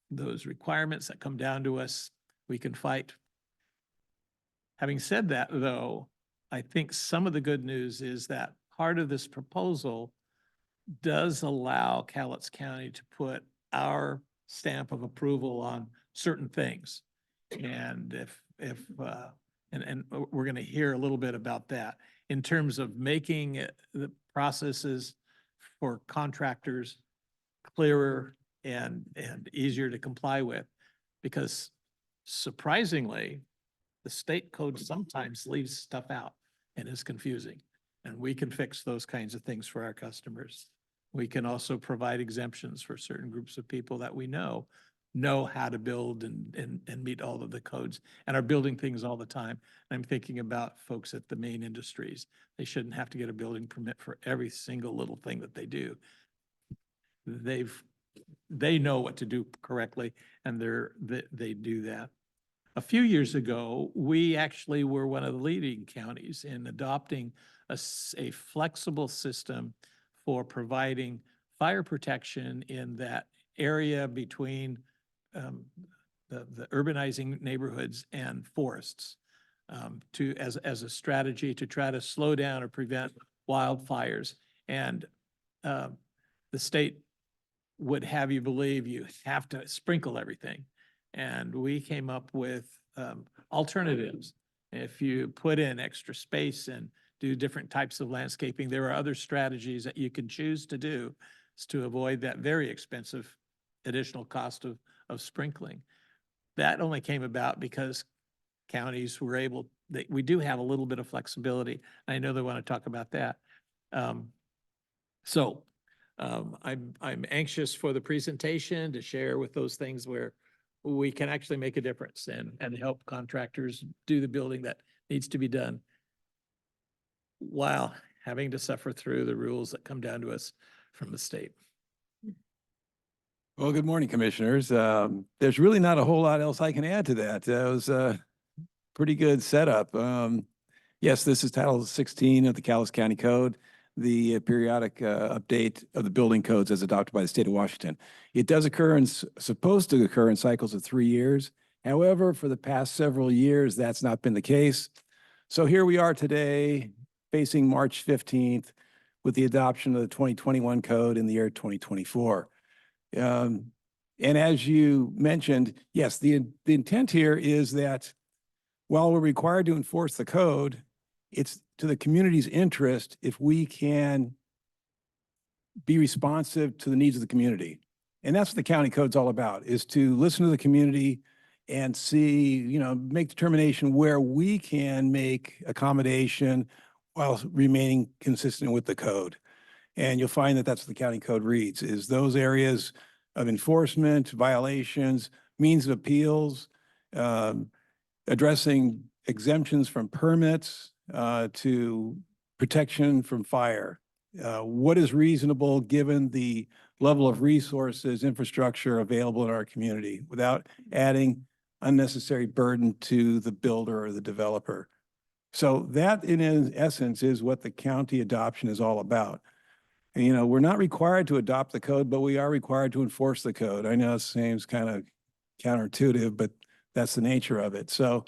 those requirements that come down to us. We can fight. Having said that, though, I think some of the good news is that part of this proposal does allow Cowlitz County to put our stamp of approval on certain things. And and we're going to hear a little bit about that in terms of making the processes for contractors clearer and easier to comply with, because surprisingly, the state code sometimes leaves stuff out and is confusing, and we can fix those kinds of things for our customers. We can also provide exemptions for certain groups of people that we know how to build and meet all of the codes and are building things all the time. I'm thinking about folks at the main industries. They shouldn't have to get a building permit for every single little thing that they do. They know what to do correctly, and they do that. A few years ago, we actually were one of the leading counties in adopting a flexible system for providing fire protection in that area between the urbanizing neighborhoods and forests, as a strategy to try to slow down or prevent wildfires. And the state would have you believe you have to sprinkle everything. And we came up with alternatives. If you put in extra space and do different types of landscaping, there are other strategies that you can choose to do to avoid that very expensive additional cost of sprinkling. That only came about because counties were able, we do have a little bit of flexibility. I know they want to talk about that. I'm anxious for the presentation to share with those things where we can actually make a difference and help contractors do the building that needs to be done while having to suffer through the rules that come down to us from the state. Well, good morning, commissioners. There's really not a whole lot else I can add to that. That was a pretty good setup. Yes, this is Title 16 of the Cowlitz County Code, the periodic update of the building codes as adopted by the state of Washington. It does occur and supposed to occur in cycles of 3 years. However, for the past several years, that's not been the case. So here we are today, facing March 15th with the adoption of the 2021 code in the year 2024. And as you mentioned, yes, the intent here is that while we're required to enforce the code, it's to the community's interest if we can be responsive to the needs of the community. And that's what the county code's all about, is to listen to the community and see, make determination where we can make accommodation while remaining consistent with the code. And you'll find that that's what the county code reads, is those areas of enforcement, violations, means of appeals, addressing exemptions from permits, to protection from fire. What is reasonable given the level of resources, infrastructure available in our community without adding unnecessary burden to the builder or the developer? So that in essence is what the county adoption is all about. And, you know, we're not required to adopt the code, but we are required to enforce the code. I know it seems kind of counterintuitive, but that's the nature of it. So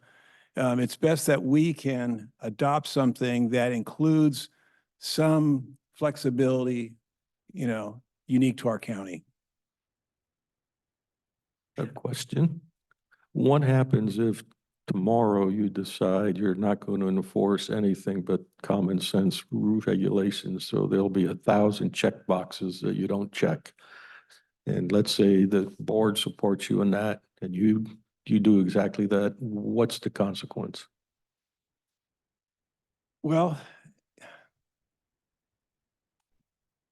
it's best that we can adopt something that includes some flexibility, you know, unique to our county. A question. What happens if tomorrow you decide you're not going to enforce anything but common sense rule regulations? So there'll be 1,000 check boxes that you don't check. And let's say the board supports you in that and you do exactly that. What's the consequence? Well,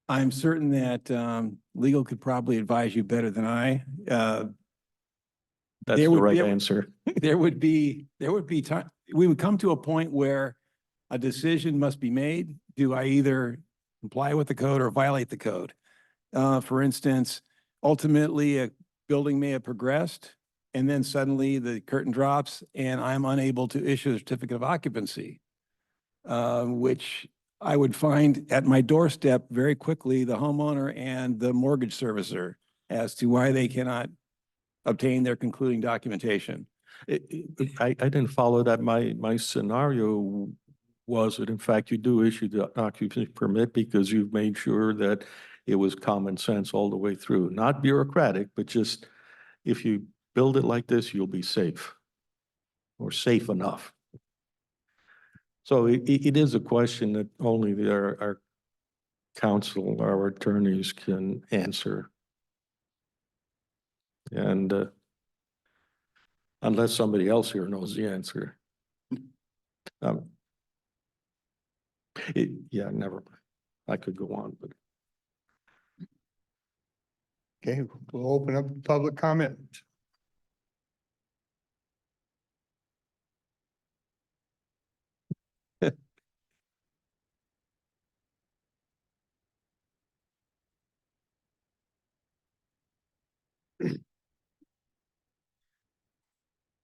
I'm certain that legal could probably advise you better than I. That's There the would right be- answer. There would be time, we would come to a point where a decision must be made. Do I either comply with the code or violate the code? For instance, ultimately, a building may have progressed and then suddenly the curtain drops and I'm unable to issue a certificate of occupancy, which I would find at my doorstep very quickly, the homeowner and the mortgage servicer as to why they cannot obtain their concluding documentation. I didn't follow that. My scenario was that in fact you do issue the occupancy permit because you've made sure that it was common sense all the way through, not bureaucratic, but just if you build it like this, you'll be safe or safe enough. So it is a question that only our counsel, our attorneys can answer. And unless somebody else here knows the answer. Yeah, never mind. I could go on, but Okay, we'll open up public comment.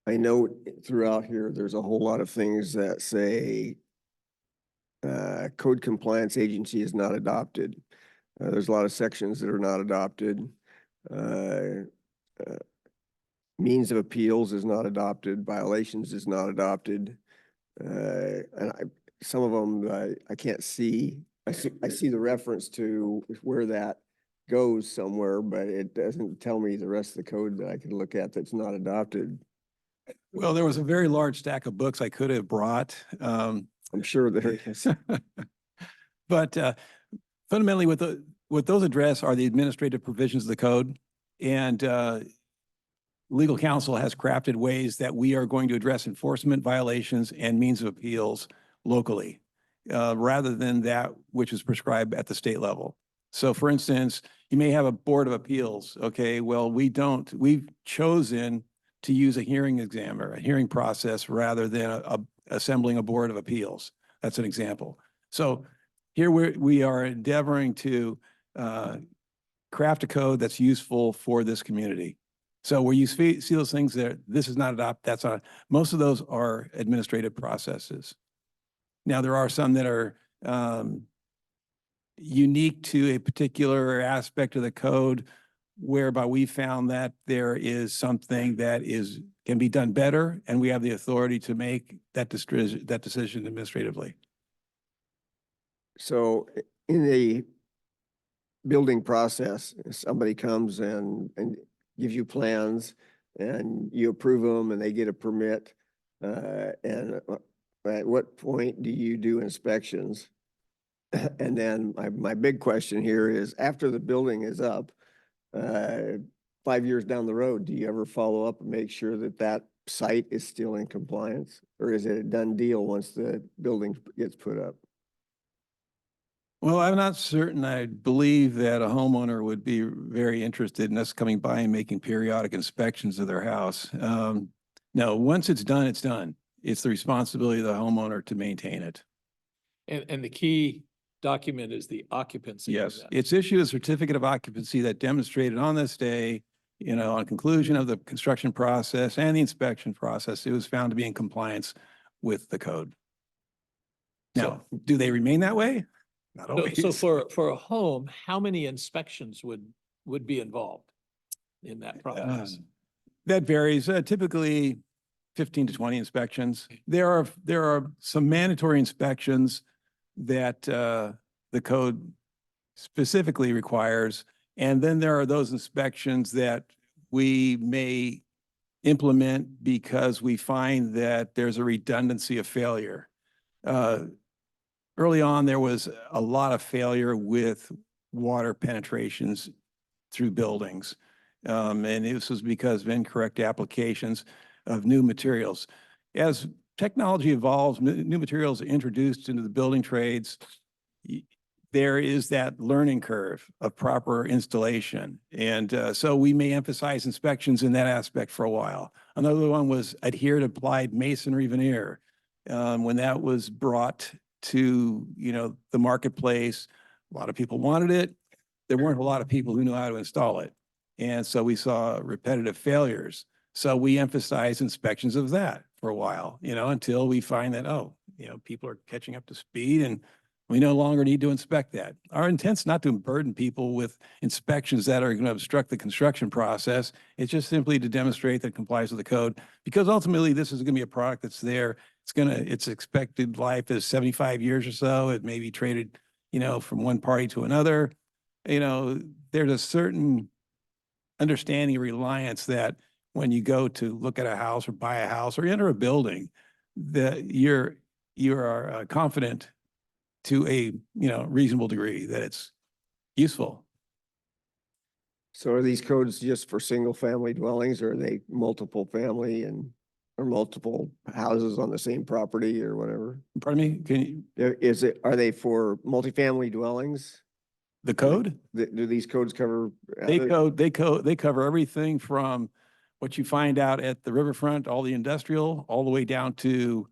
I know throughout here, there's a whole lot of things that say code compliance agency is not adopted. There's a lot of sections that are not adopted. Means of appeals is not adopted. Violations is not adopted. Some of them I can't see. I see the reference to where that goes somewhere, but it doesn't tell me the rest of the code that I could look at that's not adopted. Well, there was a very large stack of books I could have brought. I'm sure there is. But fundamentally, what those address are the administrative provisions of the code. And legal counsel has crafted ways that we are going to address enforcement violations and means of appeals locally, rather than that which is prescribed at the state level. So for instance, you may have a board of appeals. Okay, well, we've chosen to use a hearing examiner, a hearing process, rather than assembling a board of appeals. That's an example. So here we are endeavoring to craft a code that's useful for this community. So where you see those things there, this is not adopt, that's not, most of those are administrative processes. Now, there are some that are unique to a particular aspect of the code, whereby we found that there is something that can be done better, and we have the authority to make that decision administratively. So in the building process, somebody comes and gives you plans and you approve them and they get a permit. And at what point do you do inspections? And then my big question here is, after the building is up, 5 years down the road, do you ever follow up and make sure that that site is still in compliance? Or is it a done deal once the building gets put up? Well, I'm not certain. I believe that a homeowner would be very interested in us coming by and making periodic inspections of their house. No, once it's done, it's done. It's the responsibility of the homeowner to maintain it. And the key document is the occupancy. of Yes, that. it's issued a certificate of occupancy that demonstrated on this day, on conclusion of the construction process and the inspection process, it was found to be in compliance with the code. Now, do they remain that way? Not So always. for a home, how many inspections would be involved in that process? That varies, typically 15 to 20 inspections. There are some mandatory inspections that the code specifically requires. And then there are those inspections that we may implement because we find that there's a redundancy of failure. Early on, there was a lot of failure with water penetrations through buildings. And this was because of incorrect applications of new materials. As technology evolves, new materials are introduced into the building trades, there is that learning curve of proper installation. And so we may emphasize inspections in that aspect for a while. Another one was adhered applied masonry veneer. When that was brought to, the marketplace, a lot of people wanted it. There weren't a lot of people who knew how to install it. And so we saw repetitive failures. So we emphasized inspections of that for a while, until we find that, people are catching up to speed and we no longer need to inspect that. Our intent's not to burden people with inspections that are going to obstruct the construction process. It's just simply to demonstrate that it complies with the code, because ultimately this is going to be a product that's there. Its expected life is 75 years or so. It may be traded, from one party to another. There's a certain understanding or reliance that when you go to look at a house or buy a house or enter a building, that you are confident to a reasonable degree that it's useful. So are these codes just for single family dwellings, or are they multiple family or multiple houses on the same property or whatever? Pardon me? Can you, Are they for multifamily dwellings? the code? Do these codes cover? They cover everything from what you find out at the riverfront, all the industrial, all the way down to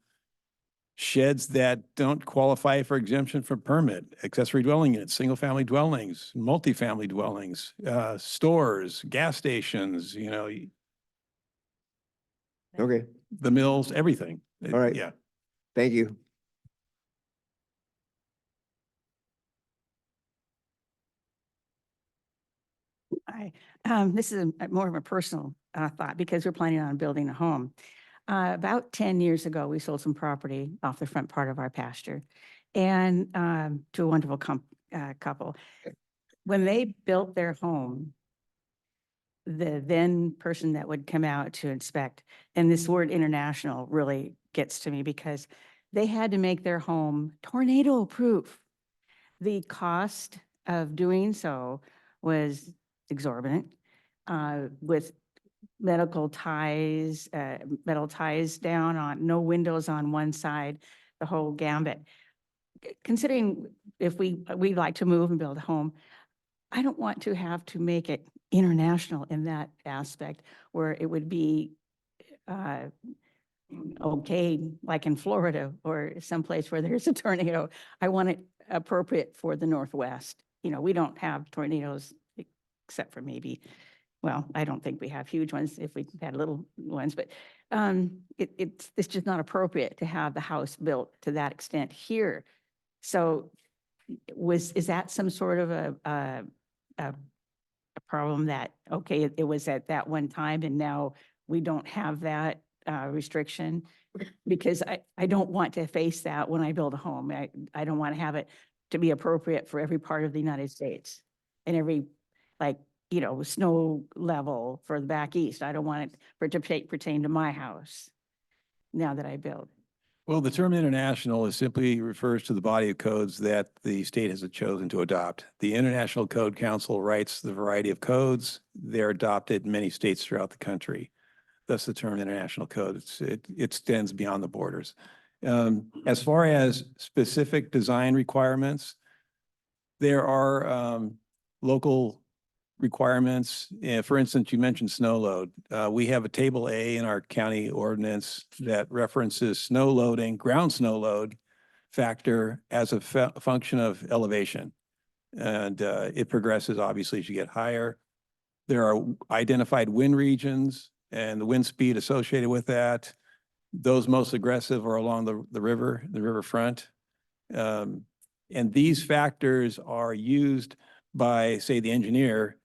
sheds that don't qualify for exemption from permit, accessory dwelling units, single family dwellings, multifamily dwellings, stores, gas stations, Okay, the mills, everything. All right. Yeah. thank you. Hi, this is more of a personal thought because we're planning on building a home. About 10 years ago, we sold some property off the front part of our pasture and to a wonderful couple. When they built their home, the then person that would come out to inspect, and this word international really gets to me because they had to make their home tornado proof. The cost of doing so was exorbitant, with metal ties down on, no windows on one side, the whole gambit. Considering if we'd like to move and build a home, I don't want to have to make it international in that aspect where it would be okay, like in Florida or someplace where there's a tornado. I want it appropriate for the Northwest. We don't have tornadoes except for maybe, well, I don't think we have huge ones if we had little ones, but it's just not appropriate to have the house built to that extent here. So is that some sort of a problem that, okay, it was at that one time and now we don't have that restriction? Because I don't want to face that when I build a home. I don't want to have it to be appropriate for every part of the United States and every, snow level for the back east. I don't want it for it to pertain to my house now that I build. Well, the term international simply refers to the body of codes that the state has chosen to adopt. The International Code Council writes the variety of codes. They're adopted in many states throughout the country. Thus the term international code. It extends beyond the borders. As far as specific design requirements, There are local requirements. For instance, you mentioned snow load. We have a table A in our county ordinance that references snow loading, ground snow load factor as a function of elevation. And it progresses obviously as you get higher. There are identified wind regions and the wind speed associated with that. Those most aggressive are along the riverfront. And these factors are used by, say, the engineer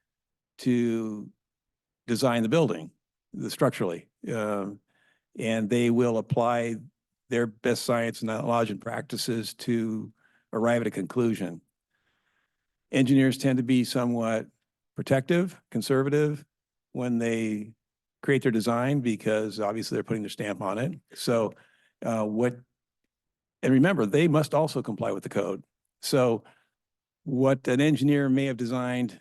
to design the building, structurally. And they will apply their best science, knowledge, and practices to arrive at a conclusion. Engineers tend to be somewhat protective, conservative when they create their design because obviously they're putting their stamp on it. So and remember, they must also comply with the code. So what an engineer may have designed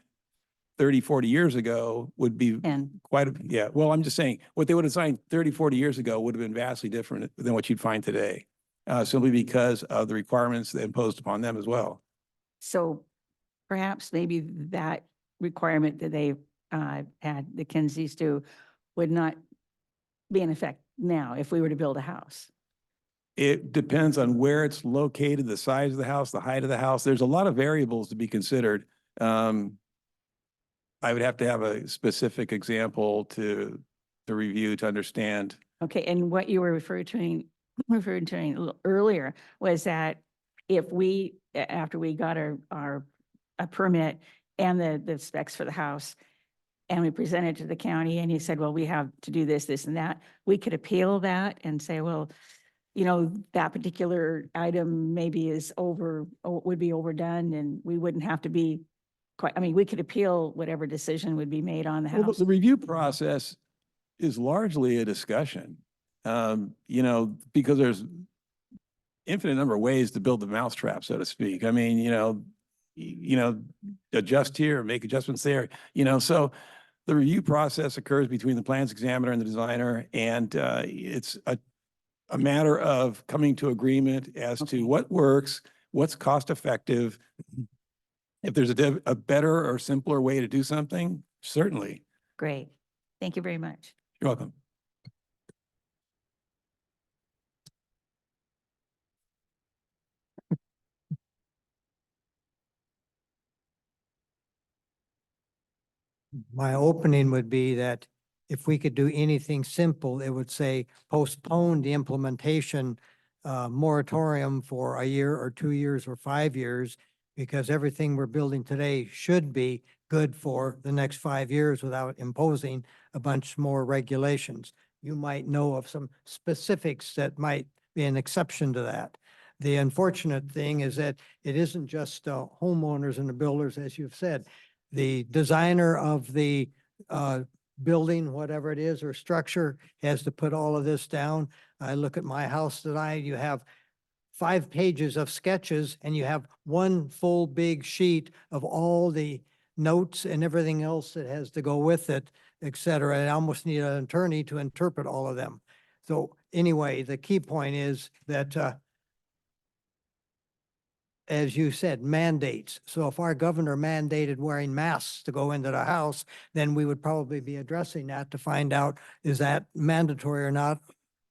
30, 40 years ago would be And well, I'm just saying what they would have designed 30, 40 years ago would have been vastly different than what you'd find today, simply because of the requirements that imposed upon them as well. so perhaps maybe that requirement that they had, the Kinseys do, would not be in effect now if we were to build a house. It depends on where it's located, the size of the house, the height of the house. There's a lot of variables to be considered. I would have to have a specific example to review to understand. Okay, and what you were referring to a little earlier was that if we, after we got a permit and the specs for the house, and we presented to the county and he said, well, we have to do this, this and that, we could appeal that and say, well, you know, that particular item maybe is would be overdone and we wouldn't have to be quite, I mean, we could appeal whatever decision would be made on the Well, house. the review process is largely a discussion, you know, because there's infinite number of ways to build the mousetrap, so to speak. I mean, you know, adjust here, make adjustments there, you know, so the review process occurs between the plans examiner and the designer, and it's a matter of coming to agreement as to what works, what's cost effective. If there's a better or simpler way to do something, certainly. Great. Thank you very much. You're welcome. My opening would be that if we could do anything simple, it would say postpone the implementation moratorium for a year or 2 years or 5 years, because everything we're building today should be good for the next 5 years without imposing a bunch more regulations. You might know of some specifics that might be an exception to that. The unfortunate thing is that it isn't just homeowners and the builders, as you've said. The designer of the building, whatever it is, or structure, has to put all of this down. I look at my house tonight, you have 5 pages of sketches and you have one full big sheet of all the notes and everything else that has to go with it, et cetera. And I almost need an attorney to interpret all of them. So anyway, the key point is that as you said, mandates. So if our governor mandated wearing masks to go into the house, then we would probably be addressing that to find out, is that mandatory or not?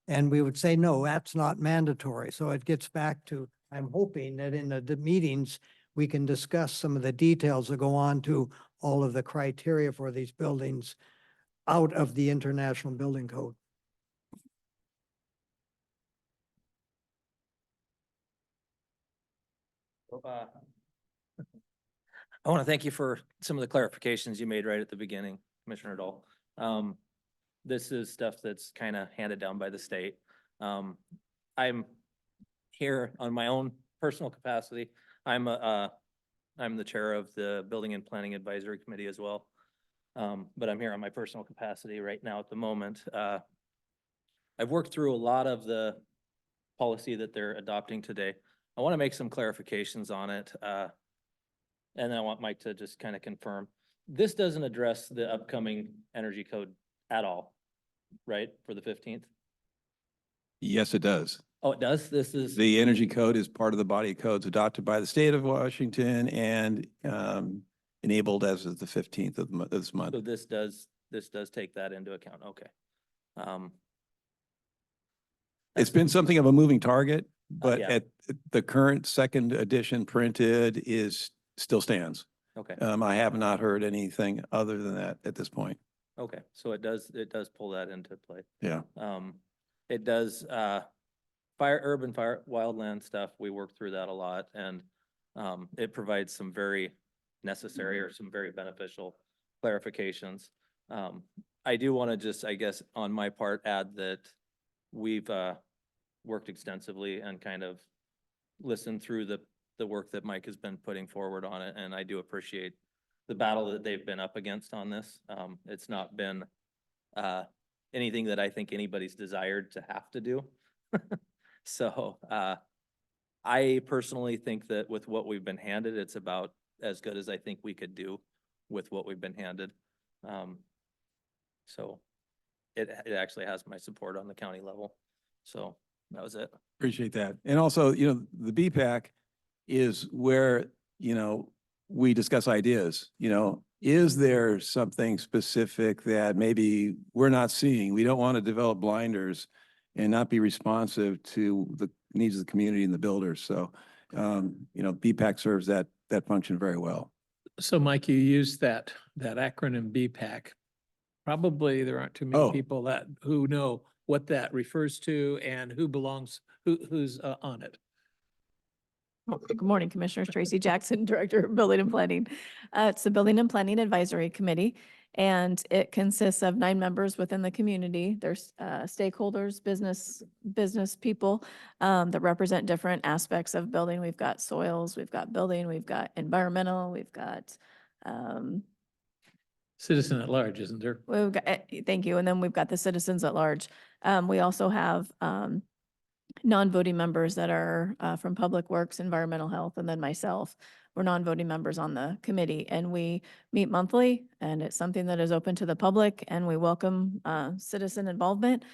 And we would say, no, that's not mandatory. So it gets back to, I'm hoping that in the meetings, we can discuss some of the details that go on to all of the criteria for these buildings out of the International Building Code. I want to thank you for some of the clarifications you made right at the beginning, Commissioner Dahl. This is stuff that's kind of handed down by the state. I'm here on my own personal capacity. I'm the chair of the Building and Planning Advisory Committee as well. But I'm here on my personal capacity right now at the moment. I've worked through a lot of the policy that they're adopting today. I want to make some clarifications on it. And I want Mike to just kind of confirm. This doesn't address the upcoming energy code at all, right, for the 15th? Yes, it does. Oh, it does? This is, The energy code is part of the body of codes adopted by the state of Washington and enabled as of the 15th of this month. so this does take that into account. Okay. Um, It's been something of a moving target, but yeah. at the current second edition printed is still stands. Okay. I have not heard anything other than that at this point. Okay. So it does pull that into play. Yeah. It does, urban fire, wildland stuff, we work through that a lot and, it provides some very necessary or some very beneficial clarifications. I do want to just, I guess, on my part, add that we've, worked extensively and kind of listened through the work that Mike has been putting forward on it, and I do appreciate the battle that they've been up against on this. It's not been, anything that I think anybody's desired to have to do. So, I personally think that with what we've been handed, it's about as good as I think we could do with what we've been handed. So it actually has my support on the county level. So that was it. Appreciate that. And also, the BPAC is where, we discuss ideas, is there something specific that maybe we're not seeing? We don't want to develop blinders and not be responsive to the needs of the community and the builders. So, BPAC serves that function very well. So Mike, you used that acronym BPAC. Probably there aren't too many Oh. people who know what that refers to and who's on it. Good morning, Commissioners. Tracy Jackson, Director of Building and Planning. It's the Building and Planning Advisory Committee, and it consists of 9 members within the community. There's stakeholders, business people that represent different aspects of building. We've got soils, we've got building, we've got environmental, we've got Citizen at large, isn't there? we've got, thank you. And then we've got the citizens at large. We also have non-voting members that are from Public Works, Environmental Health, and then myself. We're non-voting members on the committee, and we meet monthly, and it's something that is open to the public, and we welcome citizen involvement.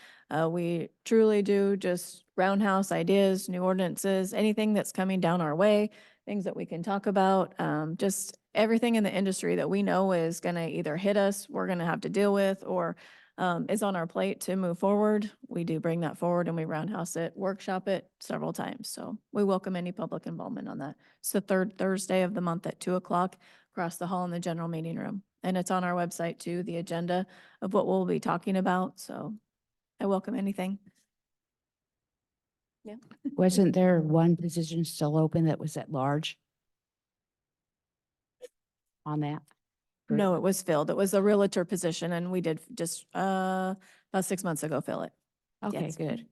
We truly do just roundhouse ideas, new ordinances, anything that's coming down our way, things that we can talk about, just everything in the industry that we know is going to either hit us, we're going to have to deal with, or is on our plate to move forward. We do bring that forward and we roundhouse it, workshop it several times. So we welcome any public involvement on that. It's the 3rd Thursday of the month at 2:00 across the hall in the general meeting room. And it's on our website too, the agenda of what we'll be talking about. So I welcome anything. Yeah. Wasn't there one position still open that was at large? On that? Or- No, it was filled. It was a realtor position and we did just about 6 months ago fill it. Okay, Yes. good.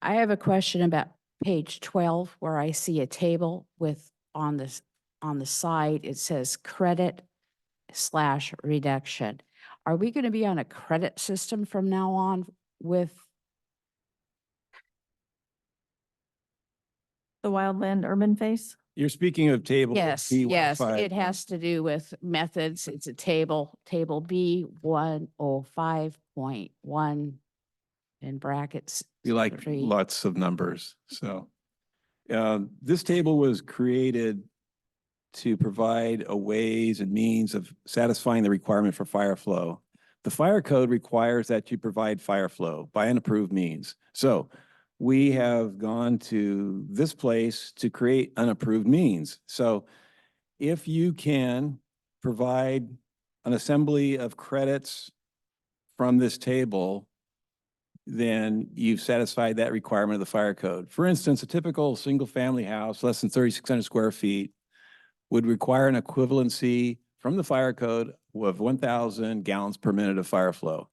I have a question about page 12 where I see a table with on the side, it says credit/reduction. Are we going to be on a credit system from now on with, The wildland urban phase? You're speaking of table. yes, B15. it has to do with methods. It's a table B 105.1 in brackets. You like 3. lots of numbers, so. This table was created to provide a ways and means of satisfying the requirement for fire flow. The fire code requires that you provide fire flow by an approved means. So we have gone to this place to create unapproved means. So if you can provide an assembly of credits from this table, then you've satisfied that requirement of the fire code. For instance, a typical single-family house, less than 3,600 square feet, would require an equivalency from the fire code of 1,000 gallons per minute of fire flow.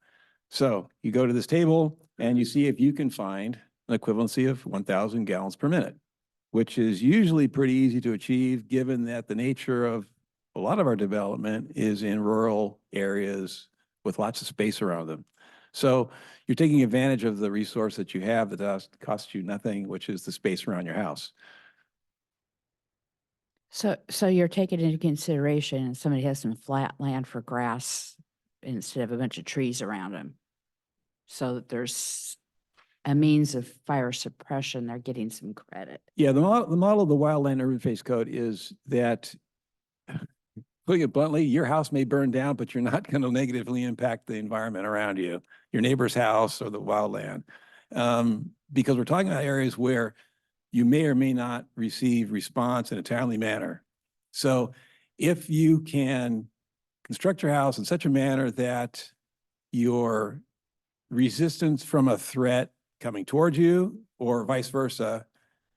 So you go to this table and you see if you can find an equivalency of 1,000 gallons per minute, which is usually pretty easy to achieve given that the nature of a lot of our development is in rural areas with lots of space around them. So you're taking advantage of the resource that you have that costs you nothing, which is the space around your house. So you're taking into consideration if somebody has some flat land for grass instead of a bunch of trees around them. So that there's a means of fire suppression, they're getting some credit. Yeah, the model of the Wildland Urban Phase Code is that, putting it bluntly, your house may burn down, but you're not going to negatively impact the environment around you, your neighbor's house or the wildland. Because we're talking about areas where you may or may not receive response in a timely manner. So if you can construct your house in such a manner that your resistance from a threat coming towards you or vice versa,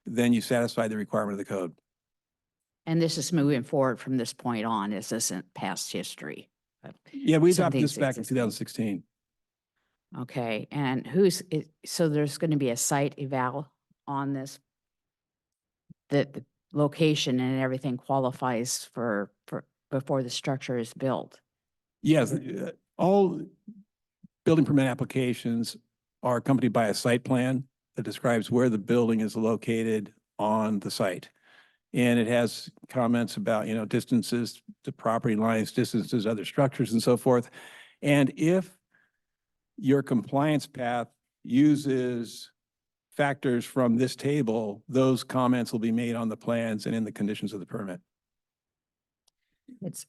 then you satisfy the requirement of the code. And this is moving forward from this point on. This isn't past history. Yeah, we adopted this Something's back in existing. 2016. Okay, and so there's going to be a site eval on this? That the location and everything qualifies for before the structure is built? Yes, all building permit applications are accompanied by a site plan that describes where the building is located on the site. And it has comments about, distances to property lines, distances to other structures and so forth. And if your compliance path uses factors from this table, those comments will be made on the plans and in the conditions of the permit.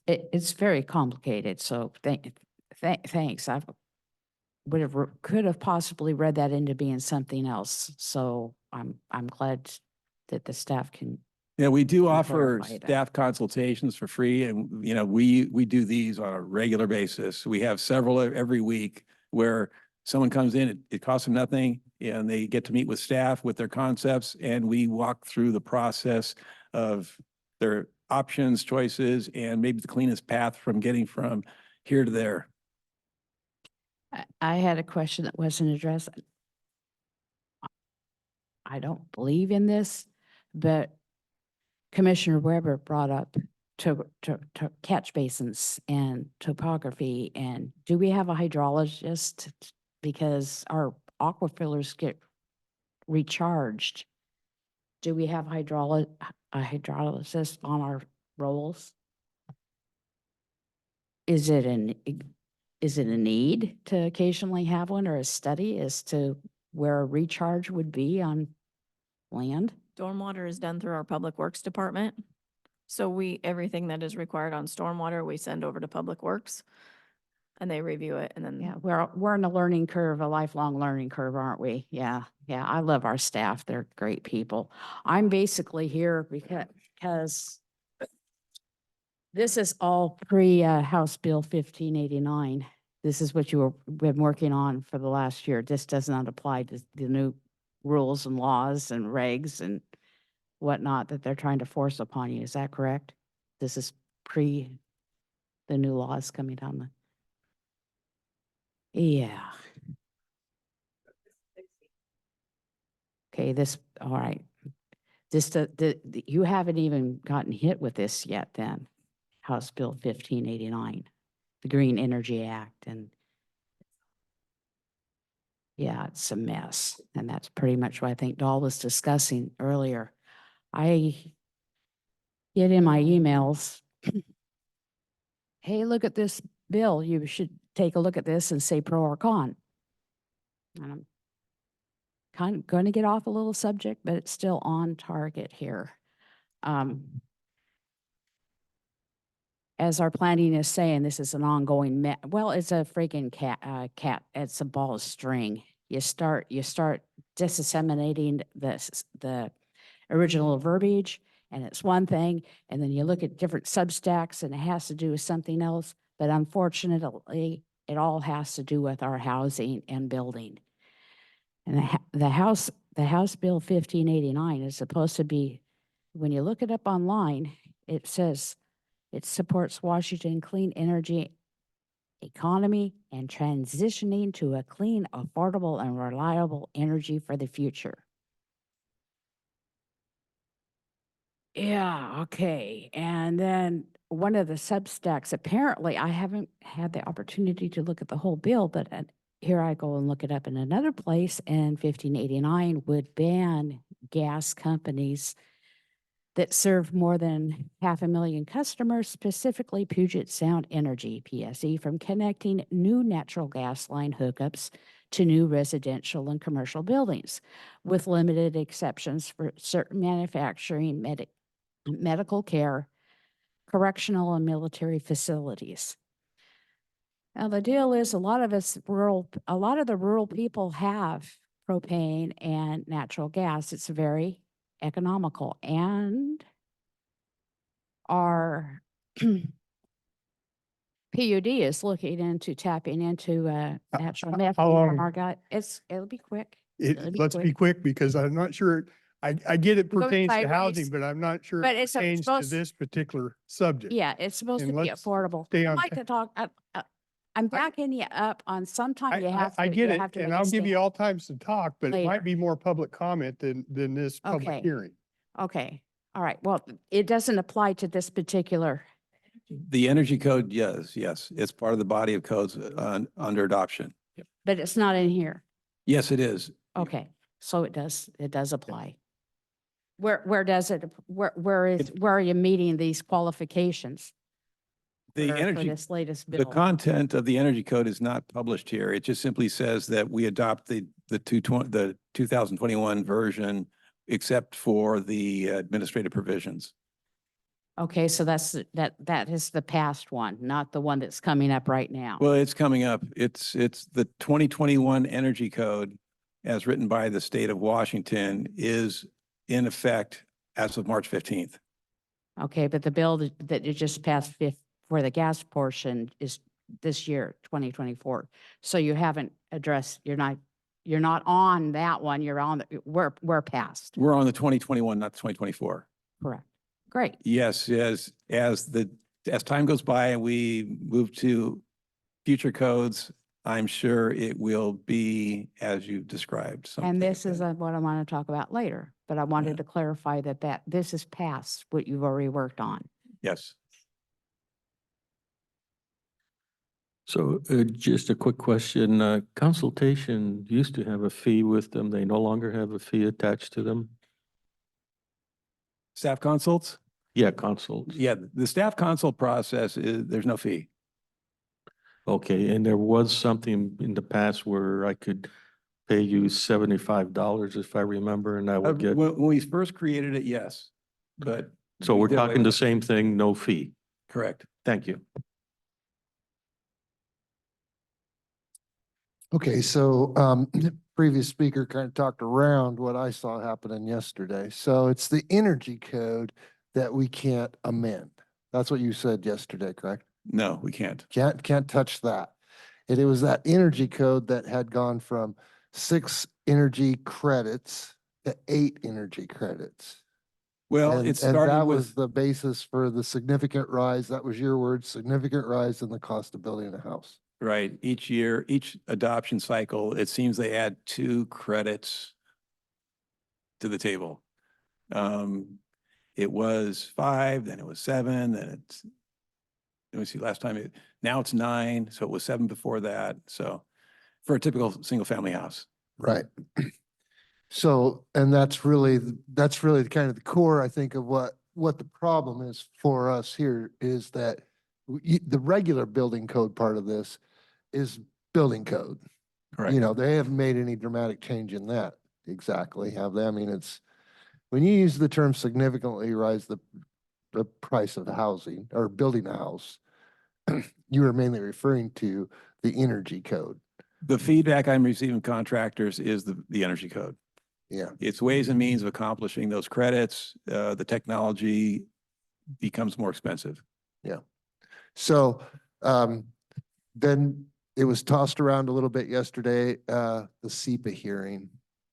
It's very complicated, so thanks. I could have possibly read that into being something else, so I'm glad that the staff can. Yeah, we do can offer clarify that. staff consultations for free, and we do these on a regular basis. We have several every week where someone comes in, it costs them nothing, and they get to meet with staff with their concepts, and we walk through the process of their options, choices, and maybe the cleanest path from getting from here to there. I had a question that wasn't addressed. I don't believe in this, but Commissioner Weber brought up to catch basins and topography. And do we have a hydrologist? Because our aquifers get recharged. Do we have a hydrologist on our rolls? Is it a need to occasionally have one, or a study as to where a recharge would be on land? Stormwater is done through our Public Works Department. So everything that is required on stormwater, we send over to Public Works and they review it and then. Yeah, we're in a learning curve, a lifelong learning curve, aren't we? Yeah, I love our staff. They're great people. I'm basically here because this is all House Bill 1589. This is what you've been working on for the last year. This does not apply to the new rules and laws and regs and whatnot that they're trying to force upon you. Is that correct? This is the new laws coming down yeah. Okay, all right. You haven't even gotten hit with this yet then, House Bill 1589, the Green Energy Act, and yeah, it's a mess. And that's pretty much what I think Dahl was discussing earlier. I get in my emails, hey, look at this bill. You should take a look at this and say pro or con. And I'm kind of going to get off a little subject, but it's still on target here. As our planning is saying, this is an ongoing well, it's a freaking cat. It's a ball of string. You start disseminating the original verbiage, and it's one thing, and then you look at different substacks, and it has to do with something else. But unfortunately, it all has to do with our housing and building. And the House Bill 1589 is supposed to be, when you look it up online, it says it supports Washington clean energy economy and transitioning to a clean, affordable, and reliable energy for the future. Yeah, okay. And then one of the substacks, apparently, I haven't had the opportunity to look at the whole bill, but here I go and look it up in another place, and 1589 would ban gas companies that serve more than 500,000 customers, specifically Puget Sound Energy, PSE, from connecting new natural gas line hookups to new residential and commercial buildings, with limited exceptions for certain manufacturing, medical care, correctional and military facilities. Now, the deal is a lot of the rural people have propane and natural gas. It's very economical, and our PUD is looking into tapping into natural how methane from long- our gut. It'll be quick. It'll be Let's be quick. quick because I'm not sure, I get it Goes pertains to sideways, housing, but I'm not sure but it it's pertains to supposed- this particular subject. Yeah, it's supposed And to be let's affordable. stay I'd on like ta- to talk, I'm backing you up on sometime you have to. I get you it, have to and make a I'll give you stand. all times to talk, but it might Later. be more public comment than this Okay. public hearing. Okay, all right. Well, it doesn't apply to this particular. The energy code, yes, it's part of the body of codes under adoption. But it's not in here. Yes, it is. Okay, so it does apply. Where does it, where are you meeting these qualifications? The for energy, this latest the bill? content of the energy code is not published here. It just simply says that we adopt the 2021 version, except for the administrative provisions. Okay, so that is the past one, not the one that's coming up right now. Well, it's coming up. It's the 2021 energy code as written by the state of Washington is in effect as of March 15th. Okay, but the bill that you just passed for the gas portion is this year, 2024. So you haven't addressed, you're not on that one, you're on, we're past. We're on the 2021, not the 2024. Correct. Great. Yes, as time goes by and we move to future codes, I'm sure it will be as you described. And something this like is that. what I want to talk about later, but I wanted to clarify that this is past what you've already worked on. Yes. So just a quick question, consultation used to have a fee with them. They no longer have a fee attached to them? Staff consults? Yeah, consults. Yeah, the staff consult process is, there's no fee. Okay, and there was something in the past where I could pay you $75 if I remember, and I would get, When we first created it, yes, but. so we we're did away talking the with it. same thing, no fee. Correct. Thank you. Okay, so previous speaker kind of talked around what I saw happening yesterday. So it's the energy code that we can't amend. That's what you said yesterday, correct? No, we can't. Can't touch that. And it was that energy code that had gone from 6 energy credits to 8 energy credits. Well, And it started that was with, the basis for the significant rise. That was your word, significant rise in the cost of building a house. right, each year, each adoption cycle, it seems they add 2 credits to the table. It was 5, then it was 7, then it's, let me see, last time now it's 9, so it was 7 before that. So for a typical single family house. Right. So, and that's really kind of the core, I think, of what the problem is for us here is that the regular building code part of this is building code. Correct. You know, they haven't made any dramatic change in that exactly, have they? I mean, it's, when you use the term significantly rise the price of housing or building a house, you are mainly referring to the energy code. The feedback I'm receiving from contractors is the energy code. Yeah. It's ways and means of accomplishing those credits. The technology becomes more expensive. So, then it was tossed around a little bit yesterday, the SEPA hearing,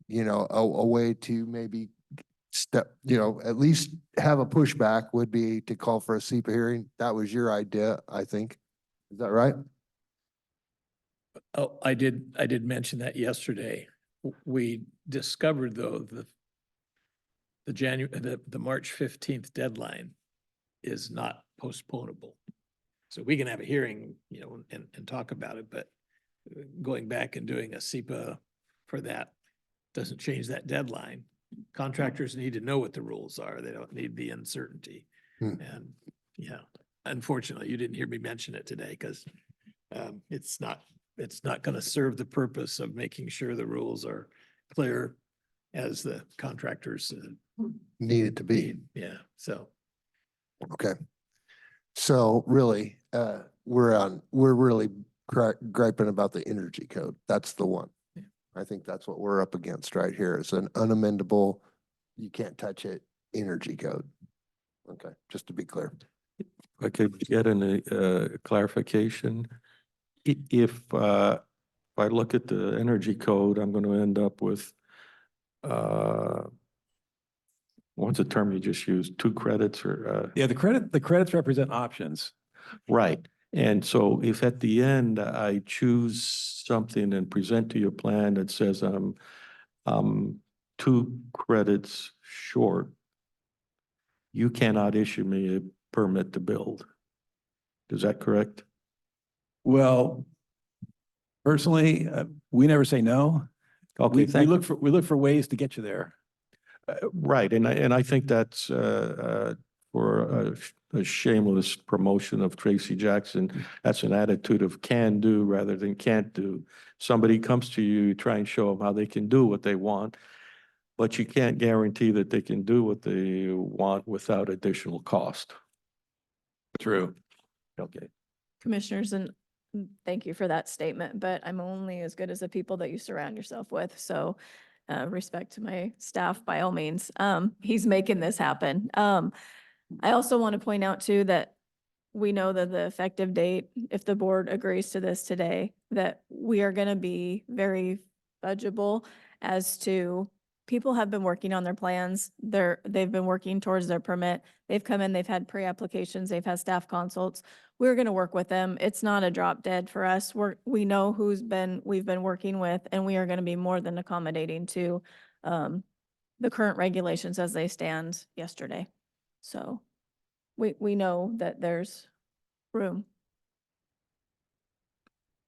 you know, a way to maybe at least have a pushback would be to call for a SEPA hearing. That was your idea, I think. Is that right? Oh, I did mention that yesterday. We discovered though, the March 15th deadline is not postponable. So we can have a hearing, you know, and talk about it, but going back and doing a SEPA for that doesn't change that deadline. Contractors need to know what the rules are. They don't need the uncertainty. Hmm. And, yeah, unfortunately, you didn't hear me mention it today because it's not going to serve the purpose of making sure the rules are clear as the contractors Need it to be. need. Yeah, so. Okay. So really, we're really griping about the energy code. That's the one. Yeah. I think that's what we're up against right here. It's an unamendable, you can't touch it, energy code. Okay, just to be clear. If I could get clarification. If I look at the energy code, I'm going to end up with, what's the term you just used? 2 credits or, Yeah, the credits represent options. right. And so if at the end I choose something and present to you a plan that says I'm 2 credits short, you cannot issue me a permit to build. Is that correct? Well, personally, we never say no. Okay, We thank you. we look for ways to get you there. Right, and I think that's for a shameless promotion of Tracy Jackson. That's an attitude of can do rather than can't do. Somebody comes to you, try and show them how they can do what they want, but you can't guarantee that they can do what they want without additional cost. True. Okay. Commissioners, and thank you for that statement, but I'm only as good as the people that you surround yourself with. So respect to my staff by all means. He's making this happen. I also want to point out too that we know that the effective date, if the board agrees to this today, that we are going to be very fudgeable as to people have been working on their plans. They've been working towards their permit. They've come in, they've had pre-applications, they've had staff consults. We're going to work with them. It's not a drop dead for us. We know we've been working with, and we are going to be more than accommodating to the current regulations as they stand yesterday. So we know that there's room.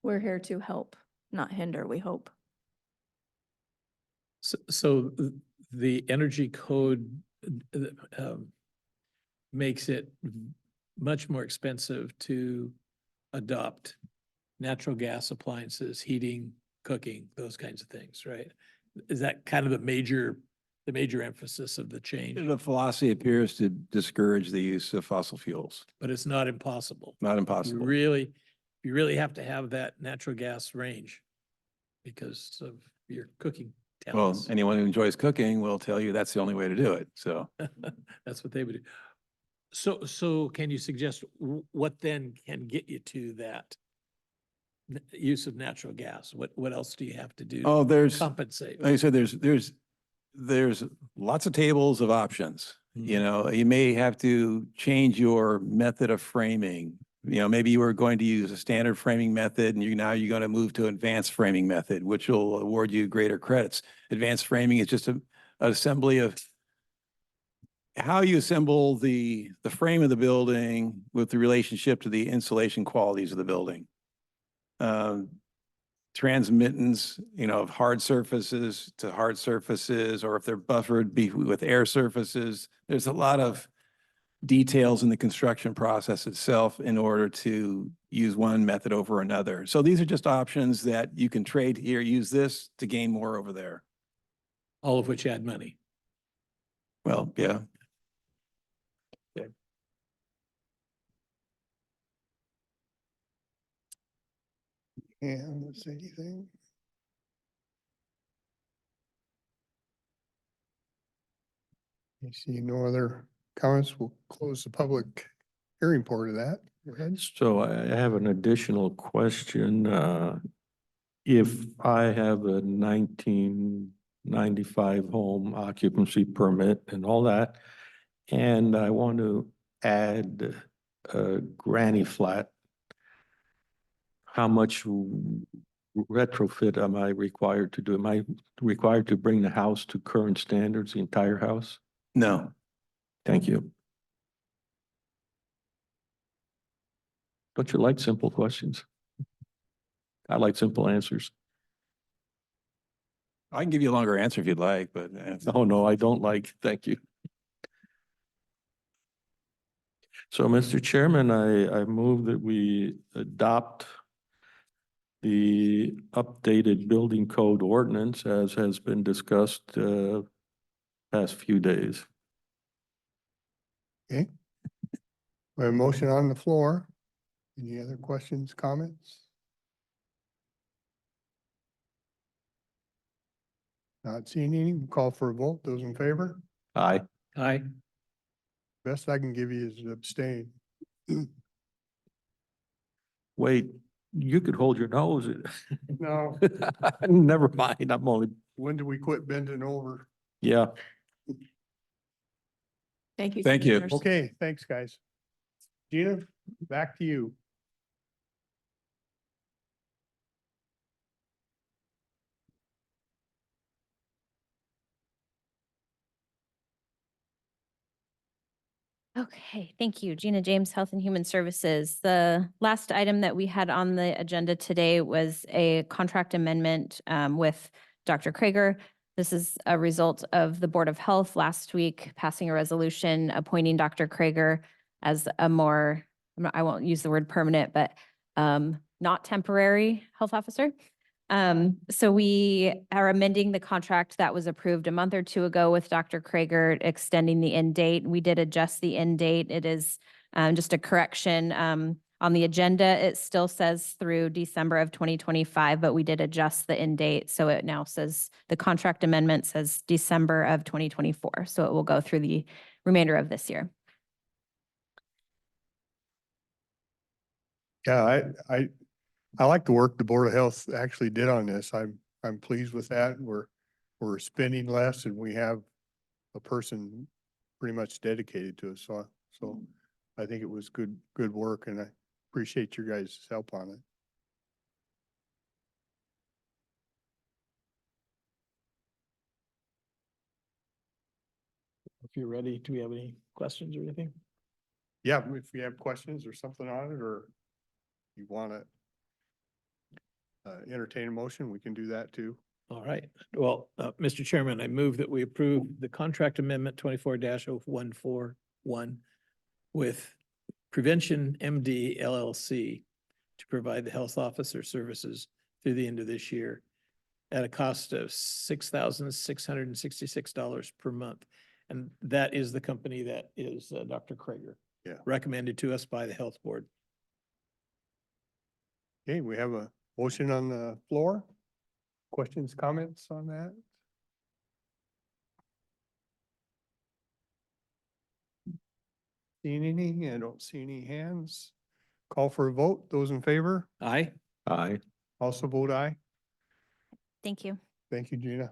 We're here to help, not hinder, we hope. So the energy code makes it much more expensive to adopt natural gas appliances, heating, cooking, those kinds of things, right? Is that kind of the major emphasis of the change? The philosophy appears to discourage the use of fossil fuels. But it's not impossible. Not You impossible. really have to have that natural gas range because of your cooking Well, talents. anyone who enjoys cooking will tell you that's the only way to do it. So That's what they would do. So can you suggest what then can get you to that use of natural gas? What else do you have to do? oh, to compensate? like I said, there's lots of tables of options. You know, you may have to change your method of framing. You know, maybe you were going to use a standard framing method and now you're going to move to advanced framing method, which will award you greater credits. Advanced framing is just an assembly of how you assemble the frame of the building with the relationship to the insulation qualities of the building. Transmittance, of hard surfaces to hard surfaces, or if they're buffered with air surfaces. There's a lot of details in the construction process itself in order to use one method over another. So these are just options that you can trade here, use this to gain more over there. All of which add money. Well, yeah. And was anything? You see no other comments? We'll close the public hearing part of that. Go ahead. So I have an additional question. If I have a 1995 home occupancy permit and all that, and I want to add a granny flat, how much retrofit am I required to do? Am I required to bring the house to current standards, the entire house? No. Thank you. Don't you like simple questions? I like simple answers. I can give you a longer answer if you'd like, but Oh, no, I don't like, thank you. So, Mr. Chairman, I move that we adopt the updated building code ordinance as has been discussed past few days. Okay. We have a motion on the floor. Any other questions, comments? Not seeing any. We'll call for a vote. Those in favor? Aye. Aye. Best I can give you is abstain. Wait, you could hold your nose. No, Never mind, I'm only, when do we quit bending over? yeah. Thank you. Thank you. Commissioners. Okay, thanks, guys. Gina, back to you. Okay, thank you. Gina James, Health and Human Services. The last item that we had on the agenda today was a contract amendment with Dr. Krager. This is a result of the Board of Health last week passing a resolution appointing Dr. Krager as a more, I won't use the word permanent, but not temporary health officer. So we are amending the contract that was approved a month or two ago with Dr. Krager, extending the end date. We did adjust the end date. It is just a correction. On the agenda, it still says through December of 2025, but we did adjust the end date. So it now says, the contract amendment says December of 2024. So it will go through the remainder of this year. Yeah, I like the work the Board of Health actually did on this. I'm pleased with that. We're spending less and we have a person pretty much dedicated to us. So I think it was good work and I appreciate your guys' help on it. If you're ready, do we have any questions or anything? Yeah, if you have questions or something on it, or you want to entertain a motion, we can do that too. All right. Well, Mr. Chairman, I move that we approve the contract amendment 24-0141 with Prevention MD LLC to provide the health officer services through the end of this year at a cost of $6,666 per month. And that is the company that is Dr. Krager. Yeah. Recommended to us by the Health Board. Okay, we have a motion on the floor. Questions, comments on that? Seeing any? I don't see any hands. Call for a vote. Those in favor? Aye. Aye. Also vote aye. Thank you. Thank you, Gina.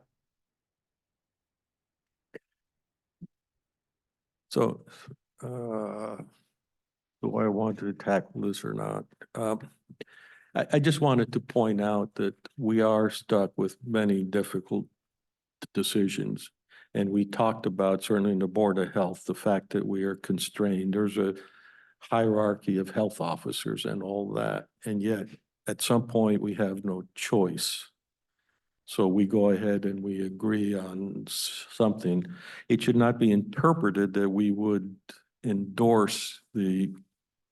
So, do I want to tackle this or not? I just wanted to point out that we are stuck with many difficult decisions. And we talked about, certainly in the Board of Health, the fact that we are constrained. There's a hierarchy of health officers and all that. And yet, at some point, we have no choice. So we go ahead and we agree on something. It should not be interpreted that we would endorse the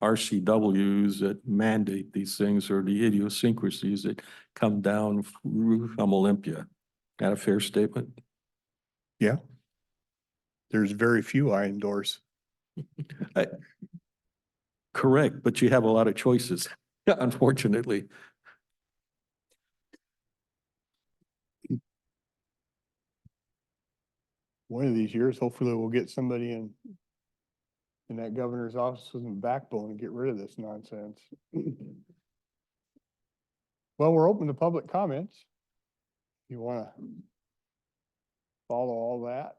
RCWs that mandate these things or the idiosyncrasies that come down from Olympia. That a fair statement? Yeah. There's very few I endorse. Correct, but you have a lot of choices, unfortunately. One of these years, hopefully we'll get somebody in that governor's office with some backbone and get rid of this nonsense. Well, we're open to public comments. You want to follow all that?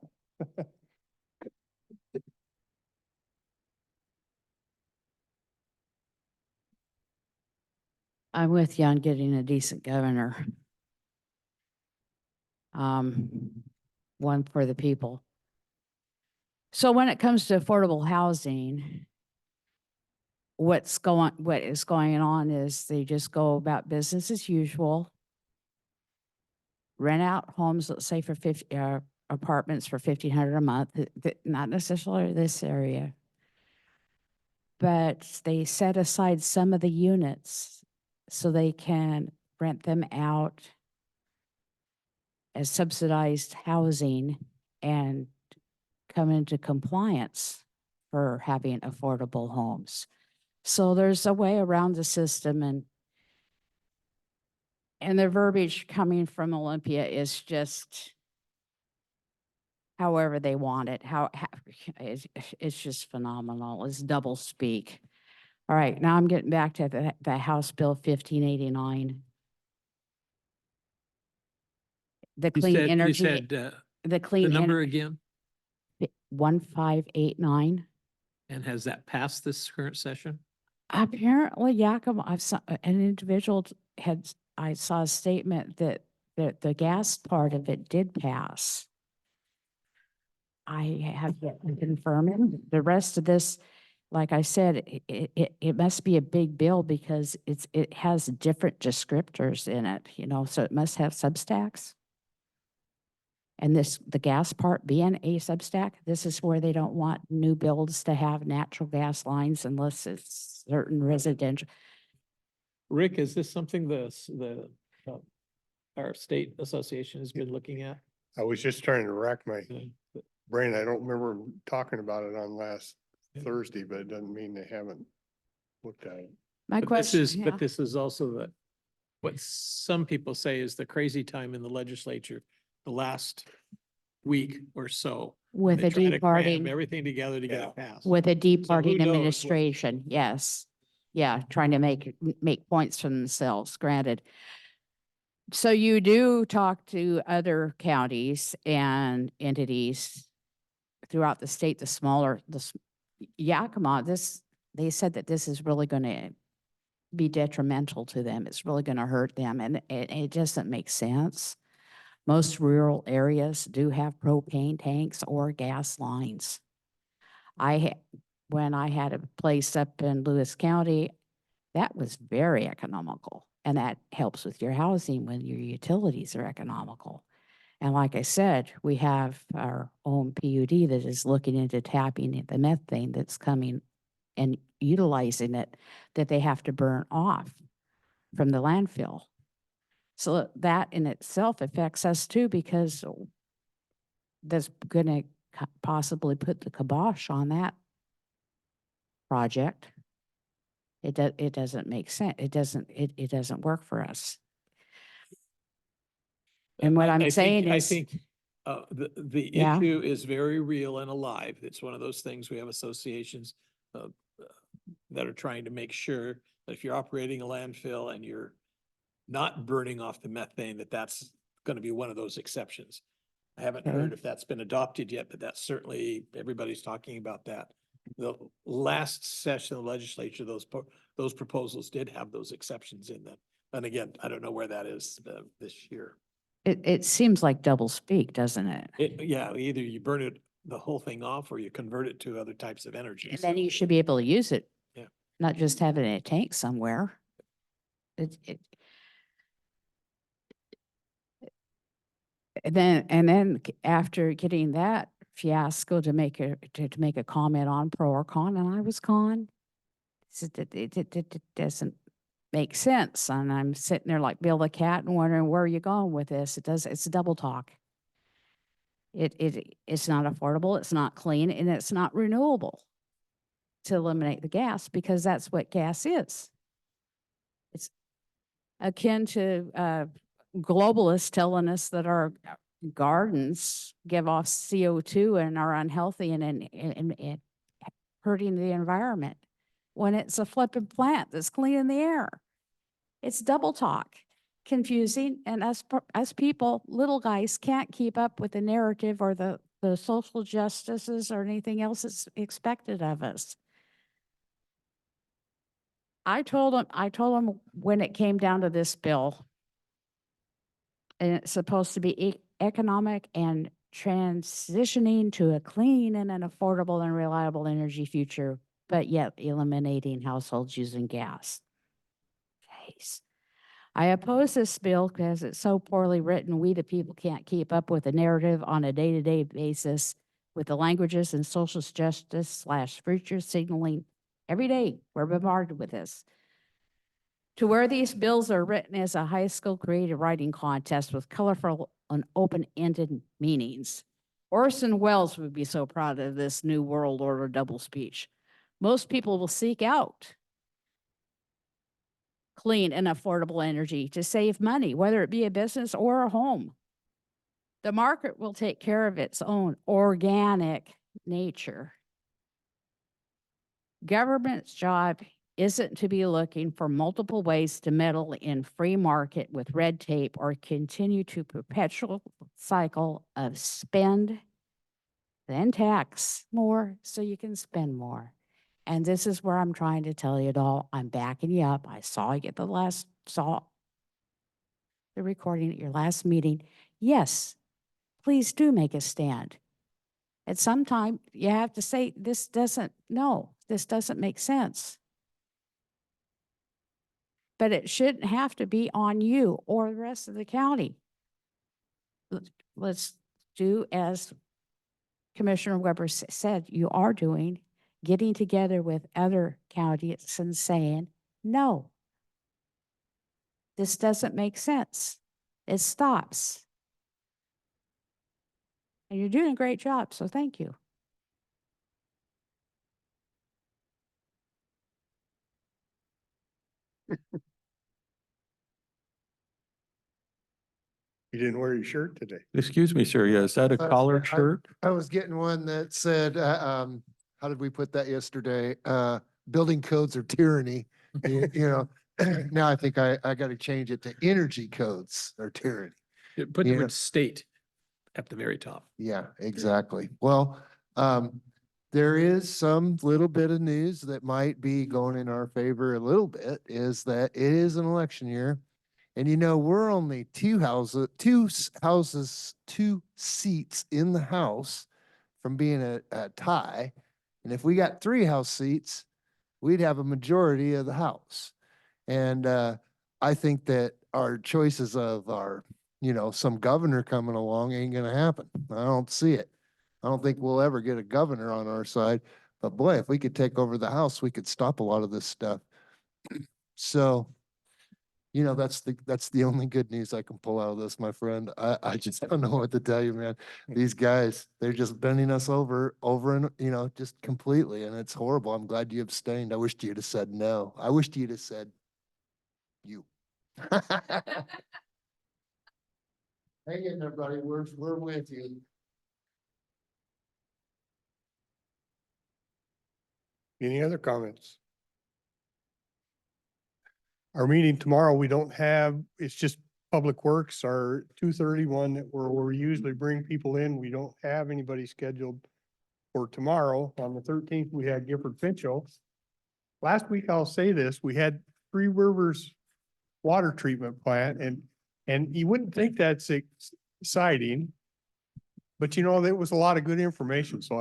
I'm with you on getting a decent governor. One for the people. So when it comes to affordable housing, what is going on is they just go about business as usual. rent out homes, let's say for apartments for 1,500 a month, not necessarily this area. But they set aside some of the units so they can rent them out as subsidized housing and come into compliance for having affordable homes. So there's a way around the system, and the verbiage coming from Olympia is just however they want it, it's just phenomenal. It's double speak. All right, now I'm getting back to the House Bill 1589. The You clean said, energy, the the clean number energy, again, 1589. and has that passed this current session? Apparently, Yakima, an individual I saw a statement that the gas part of it did pass. I have yet to confirm it. The rest of this, like I said, it must be a big bill because it has different descriptors in it, so it must have substacks. And the gas part being a substack, this is where they don't want new builds to have natural gas lines unless it's certain residential. Rick, is this something our state association has been looking at? I was just trying to rack my brain. I don't remember talking about it on last Thursday, but it doesn't mean they haven't looked at it. My But question, But this is also what some people say is the crazy time in the legislature, the last week or so. with They a try to cram departing, everything together to get it passed. with a departing knows what- administration, yes. Yeah, trying to make points for themselves, granted. So you do talk to other counties and entities throughout the state, the smaller, Yakima, they said that this is really going to be detrimental to them. It's really going to hurt them, and it doesn't make sense. Most rural areas do have propane tanks or gas lines. When I had a place up in Lewis County, that was very economical. And that helps with your housing when your utilities are economical. And like I said, we have our own PUD that is looking into tapping the methane that's coming and utilizing it, that they have to burn off from the landfill. So that in itself affects us too, because that's going to possibly put the kibosh on that project. It doesn't make sense. It doesn't work for us. And what I'm saying I is, think the Yeah. issue is very real and alive. It's one of those things, we have associations that are trying to make sure that if you're operating a landfill and you're not burning off the methane, that's going to be one of those exceptions. I haven't Okay. heard if that's been adopted yet, but that's certainly, everybody's talking about that. The last session of the legislature, those proposals did have those exceptions in them. And again, I don't know where that is this year. it seems like double speak, doesn't it? Yeah, either you burn the whole thing off or you convert it to other types of energy. And then you should be able to use it. Yeah. Not just have it in a tank somewhere. And then after getting that fiasco to make a comment on pro or con, and I was con, it doesn't make sense. And I'm sitting there like Bill the cat and wondering, where are you going with this? It's double talk. It's not affordable, it's not clean, and it's not renewable to eliminate the gas, because that's what gas is. It's akin to globalists telling us that our gardens give off CO2 and are unhealthy and hurting the environment, when it's a flipping plant that's cleaning the air. It's double talk, confusing, and us people, little guys, can't keep up with the narrative or the social justices or anything else that's expected of us. I told them when it came down to this bill, and it's supposed to be economic and transitioning to a clean and an affordable and reliable energy future, but yet eliminating households using gas. Jeez. I oppose this bill because it's so poorly written, we the people can't keep up with the narrative on a day-to-day basis with the languages and social justice / virtue signaling. Every day, we're bombarded with this. To where these bills are written as a high school creative writing contest with colorful and open-ended meanings. Orson Welles would be so proud of this new world order double speech. Most people will seek out clean and affordable energy to save money, whether it be a business or a home. The market will take care of its own organic nature. Government's job isn't to be looking for multiple ways to meddle in free market with red tape or continue to perpetual cycle of spend, then tax more so you can spend more. And this is where I'm trying to tell you it all. I'm backing you up. I saw you at saw the recording at your last meeting. Yes, please do make a stand. At some time, you have to say, this doesn't make sense. But it shouldn't have to be on you or the rest of the county. Let's do as Commissioner Weber said you are doing, getting together with other counties and saying, no, this doesn't make sense. It stops. And you're doing a great job, so thank you. You didn't wear your shirt today. Excuse me, sir, yeah, is that a collared I- shirt? I was getting one that said, how did we put that yesterday? Building codes are tyranny, you know? Now I think I got to change it to energy codes are tyranny. Put the Yeah. word state at the very top. Yeah, exactly. Well, there is some little bit of news that might be going in our favor a little bit, is that it is an election year. And you know, we're only two seats in the House from being a tie. And if we got 3 House seats, we'd have a majority of the House. And I think that our choices of some governor coming along ain't gonna happen. I don't see it. I don't think we'll ever get a governor on our side. But boy, if we could take over the House, we could stop a lot of this stuff. So, that's the only good news I can pull out of this, my friend. I just don't know what to tell you, man. These guys, they're just bending us over and, just completely. And it's horrible. I'm glad you abstained. I wished you'd have said no. I wished you'd have said you. Hang in there, buddy. We're with you. Any other comments? Our meeting tomorrow, we don't have, it's just Public Works, our 2:30 where we usually bring people in. We don't have anybody scheduled for tomorrow. On the 13th, we had Gifford Pinchot. Last week, I'll say this, we had Three Rivers Water Treatment Plant, and you wouldn't think that's exciting, but there was a lot of good information. So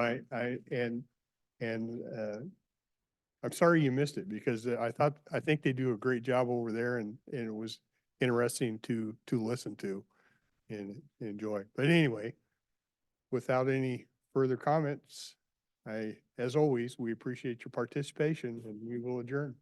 I'm sorry you missed it, because I think they do a great job over there, and it was interesting to listen to and enjoy. But anyway, without any further comments, as always, we appreciate your participation, and we will adjourn.